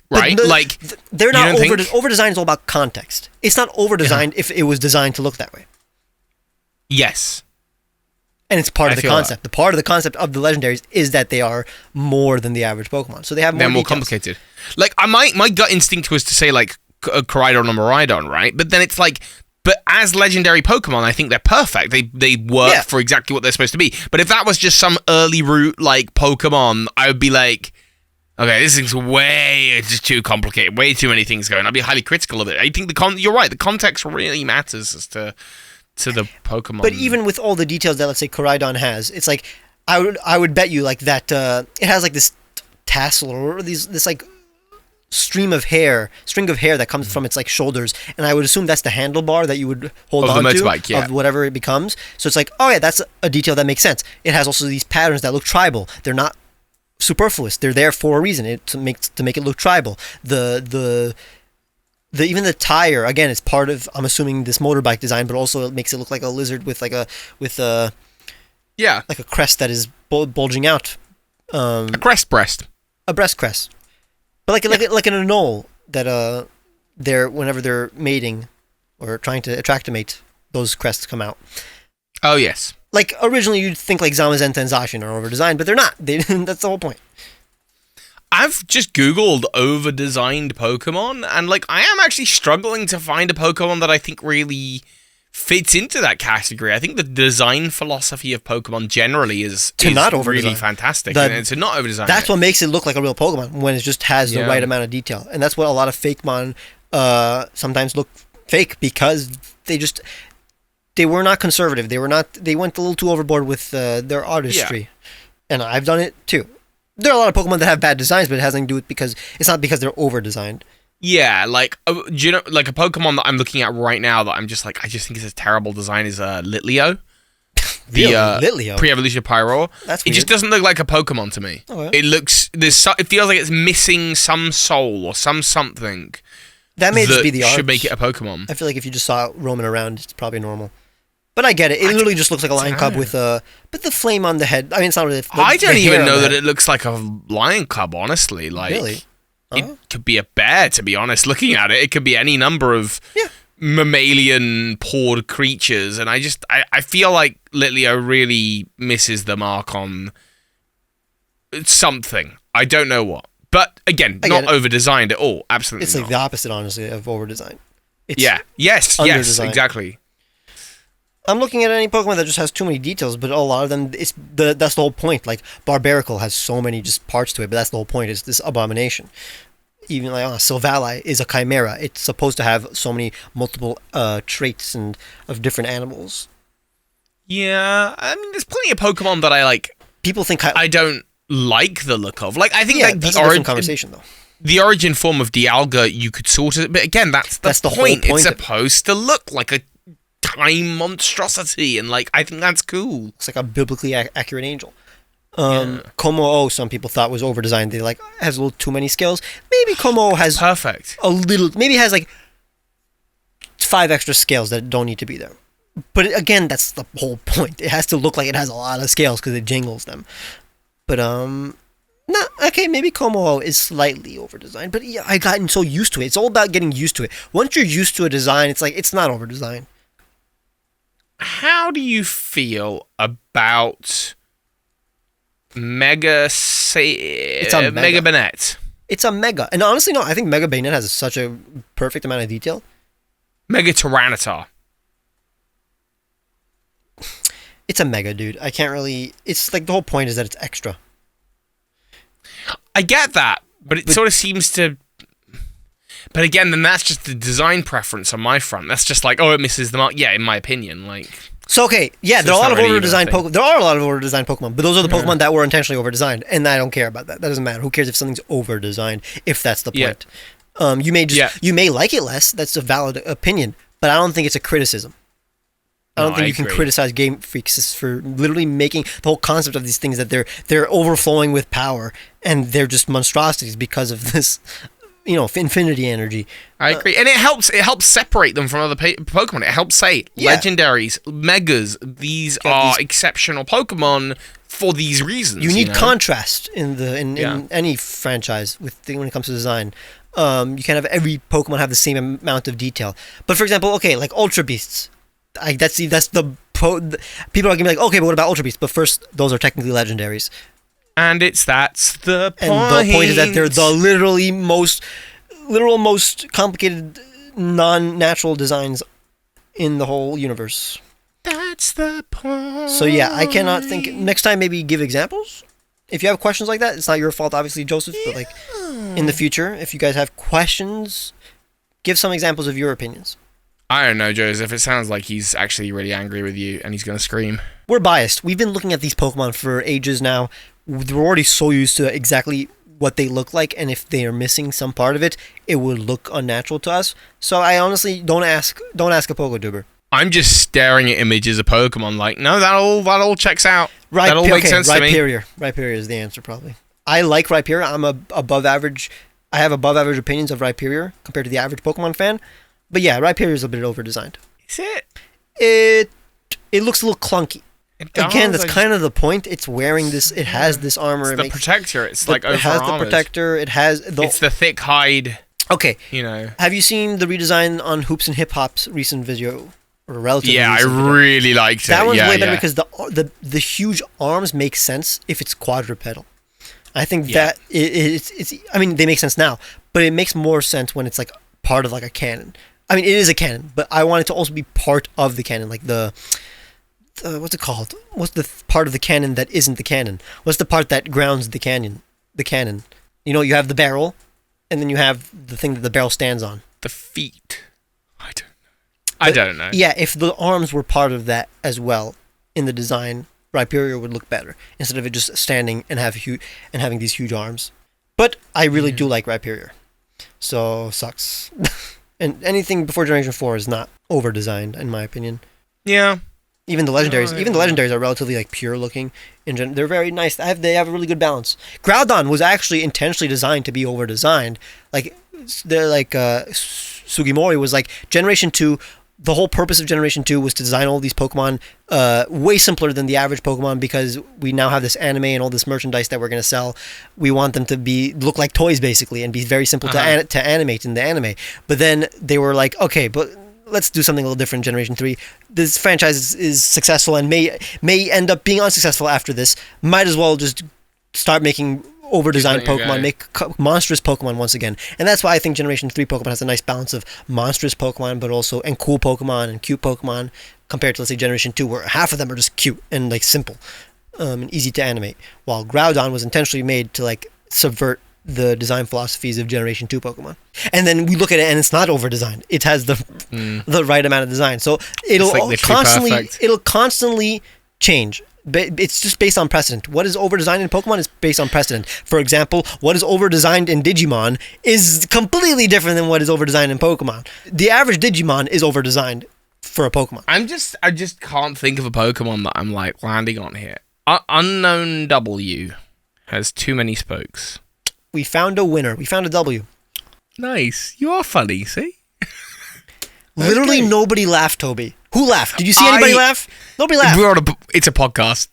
They're not over-designed. Is all about context. It's not over-designed if it was designed to look that way. Yes. And it's part of the concept. The part of the concept of the legendaries is that they are more than the average Pokemon. So they have more details. They're more complicated. Like, my gut instinct was to say, like, Koraidon or Miraidon, right? But then it's like, but as legendary Pokemon, I think they're perfect. They work for exactly what they're supposed to be. But if that was just some early route, like, Pokemon, I would be like, okay, this thing's just too complicated. Way too many things going. I'd be highly critical of it. I think you're right. The context really matters as to the Pokemon. But even with all the details that, let's say, Koraidon has, it's like, I would bet you, like, that it has, like, this tassel or this like, string of hair that comes from its like shoulders, and I would assume that's the handlebar that you would hold on to of whatever it becomes. So it's like, oh yeah, that's a detail that makes sense. It has also these patterns that look tribal. They're not superfluous. They're there for a reason. To make it look tribal. The even the tire, again, it's part of, I'm assuming, this motorbike design, but also it makes it look like a lizard with like a crest that is bulging out. A crest breast. A breast crest. But like in a knoll that whenever they're mating or trying to attract a mate, those crests come out. Oh yes. Like originally you'd think like Zamazenta and Zacian are over-designed, but they're not. That's the whole point. I've just Googled over-designed Pokemon, and like I am actually struggling to find a Pokemon that I think really fits into that category. I think the design philosophy of Pokemon generally is not really fantastic. To not over-design. That's what makes it look like a real Pokemon when it just has the right amount of detail. And that's what a lot of Fakemon sometimes look fake because they were not conservative. They went a little too overboard with their artistry. Yeah. And I've done it too. There are a lot of Pokemon that have bad designs, but it has nothing to do with it's not because they're over-designed. Yeah, like, do you know, like a Pokemon that I'm looking at right now that I'm just like, I just think it's a terrible design is Litleo. Really? Litleo? Pre-evolution of Pyroar. That's weird. It just doesn't look like a Pokemon to me. Oh, yeah. It feels like it's missing some soul or something. That may just be the art. Should make it a Pokemon. I feel like if you just saw it roaming around, it's probably normal. But I get it. It literally just looks like a lion cub with the flame on the head. I mean, it's not really. I don't even know that it looks like a lion cub. Honestly, like really, it could be a bear. To be honest, looking at it, it could be any number of mammalian pawed creatures, and I feel like Litleo really misses the mark on something. I don't know what. But again, not over-designed at all. Absolutely It's like the opposite, honestly, of over-designed. It's Yes, exactly. I'm looking at any Pokemon that just has too many details, but a lot of them, that's the whole point. Like, Barbaracle has so many just parts to it, but that's the whole point, is this abomination. Even like, Silvally is a chimera. It's supposed to have so many multiple traits and of different animals. Yeah, I mean, there's plenty of Pokemon that I like. People think I don't like the look of. Like, I think that's a different conversation, though. The origin form of Dialga, you could sort it, but again, that's the point. It's supposed to look like a time monstrosity, and like I think that's cool. It's like a biblically accurate angel. Como-O, some people thought was over designed. They like has a little too many scales. Maybe Como-O has perfect. Maybe it has like 5 extra scales that don't need to be there. But again, that's the whole point. It has to look like it has a lot of scales because it jingles them. But maybe Como-O is slightly over designed. But yeah, I've gotten so used to it. It's all about getting used to it. Once you're used to a design, it's like it's not over designed. How do you feel about Mega Banette? It's a Mega. And honestly, no, I think Mega Banette has such a perfect amount of detail. Mega Tyranitar. It's a Mega, dude. I can't really... It's like the whole point is that it's extra. I get that, but it sort of seems to... But again, then that's just the design preference on my front. That's just like, it misses the mark. Yeah, in my opinion, like... So, okay, yeah, there are a lot of over-designed Pokemon. There are a lot of over-designed Pokemon, but those are the Pokemon that were intentionally over-designed, and I don't care about that. That doesn't matter. Who cares if something's over-designed, if that's the point? You may like it less. That's a valid opinion, but I don't think it's a criticism. I don't think you can criticize Game Freaks for literally making the whole concept of these things that they're overflowing with power, and they're just monstrosities because of this... infinity energy. I agree, and it helps separate them from other Pokemon. It helps say legendaries, megas. These are exceptional Pokemon for these reasons. You need contrast in any franchise when it comes to design. You can't have every Pokemon have the same amount of detail. But for example, like Ultra Beasts. That's the people are gonna be like, okay, but what about Ultra Beasts? But first, those are technically legendaries. And that's the point. And the point is that they're the literal most complicated non-natural designs in the whole universe. That's the point. So yeah, I cannot think... Next time, maybe give examples. If you have questions like that, it's not your fault, obviously, Joseph, but like in the future, if you guys have questions, give some examples of your opinions. I don't know, Joseph. It sounds like he's actually really angry with you and he's going to scream. We're biased. We've been looking at these Pokemon for ages now. We're already so used to exactly what they look like, and if they are missing some part of it, it would look unnatural to us. So I honestly don't ask a Poketuber. I'm just staring at images of Pokemon like, no, that all checks out. Right, that all makes sense to me. Rhyperior is the answer, probably. I like Rhyperior. I'm above average. I have above average opinions of Rhyperior compared to the average Pokemon fan. But yeah, Rhyperior is a bit over-designed. Is it? It looks a little clunky. Again, that's kind of the point. It's wearing this. It has this armor. It's the protector. It's like over-armored. It has the protector. It has it's the thick hide. Okay. Have you seen the redesign on Hoops and Hip Hop's recent video? Or relatively recent video? Really liked it. That one's way better because the huge arms make sense if it's quadrupedal. I think that it's. I mean, they make sense now, but it makes more sense when it's like part of like a cannon. I mean, it is a cannon, but I want it to also be part of the cannon, like the what's it called? What's the part of the cannon that isn't the cannon? What's the part that grounds the cannon? The cannon. You have the barrel, and then you have the thing that the barrel stands on. The feet. I don't know. Yeah, if the arms were part of that as well in the design, Rhyperior would look better instead of it just standing and having these huge arms. But I really do like Rhyperior, so sucks. And anything before Generation 4 is not over designed, in my opinion. Yeah. Even the legendaries, are relatively like pure looking. They're very nice. They have a really good balance. Groudon was actually intentionally designed to be over designed. Like they're like Sugimori was like Generation 2 the whole purpose of Generation 2 was to design all these Pokemon way simpler than the average Pokemon, because we now have this anime and all this merchandise that we're going to sell. We want them to look like toys, basically, and be very simple to animate in the anime. But then they were like, okay, but let's do something a little different in Generation 3. This franchise is successful and may end up being unsuccessful after this. Might as well just start making over-designed Pokemon, make monstrous Pokemon once again. And that's why I think Generation 3 Pokemon has a nice balance of monstrous Pokemon, but also, and cool Pokemon and cute Pokemon, compared to, let's say, Generation 2, where half of them are just cute and, like, simple and easy to animate. While Groudon was intentionally made to, like, subvert the design philosophies of Generation 2 Pokemon. And then we look at it and it's not over-designed. It has the right amount of design. So it'll constantly change. It's just based on precedent. What is over-designed in Pokemon is based on precedent. For example, what is over-designed in Digimon is completely different than what is over-designed in Pokemon. The average Digimon is over-designed for a Pokemon. I just can't think of a Pokemon that I'm like landing on here. Unknown W has too many spokes. We found a winner. We found a W. Nice. You are funny, see? Literally nobody laughed, Toby. Who laughed? Did you see anybody laugh? Nobody laughed. It's a podcast.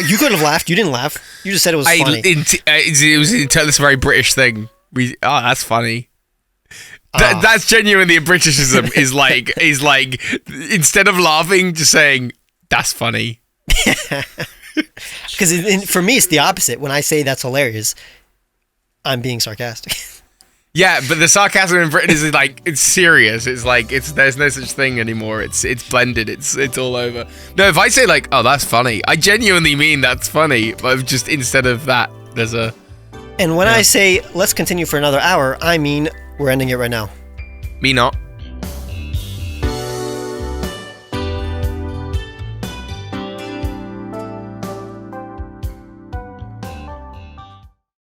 You could have laughed. You didn't laugh. You just said it was funny. It was this very British thing. That's funny. That's genuinely a Britishism. is like instead of laughing, just saying that's funny. Because for me, it's the opposite. When I say that's hilarious, I'm being sarcastic. Yeah, but the sarcasm in Britain is like, it's serious. It's like, there's no such thing anymore. It's blended. It's all over. No, if I say like, oh, that's funny, I genuinely mean that's funny. But just instead of that, there's a... And when I say, let's continue for another hour, I mean, we're ending it right now. Me not.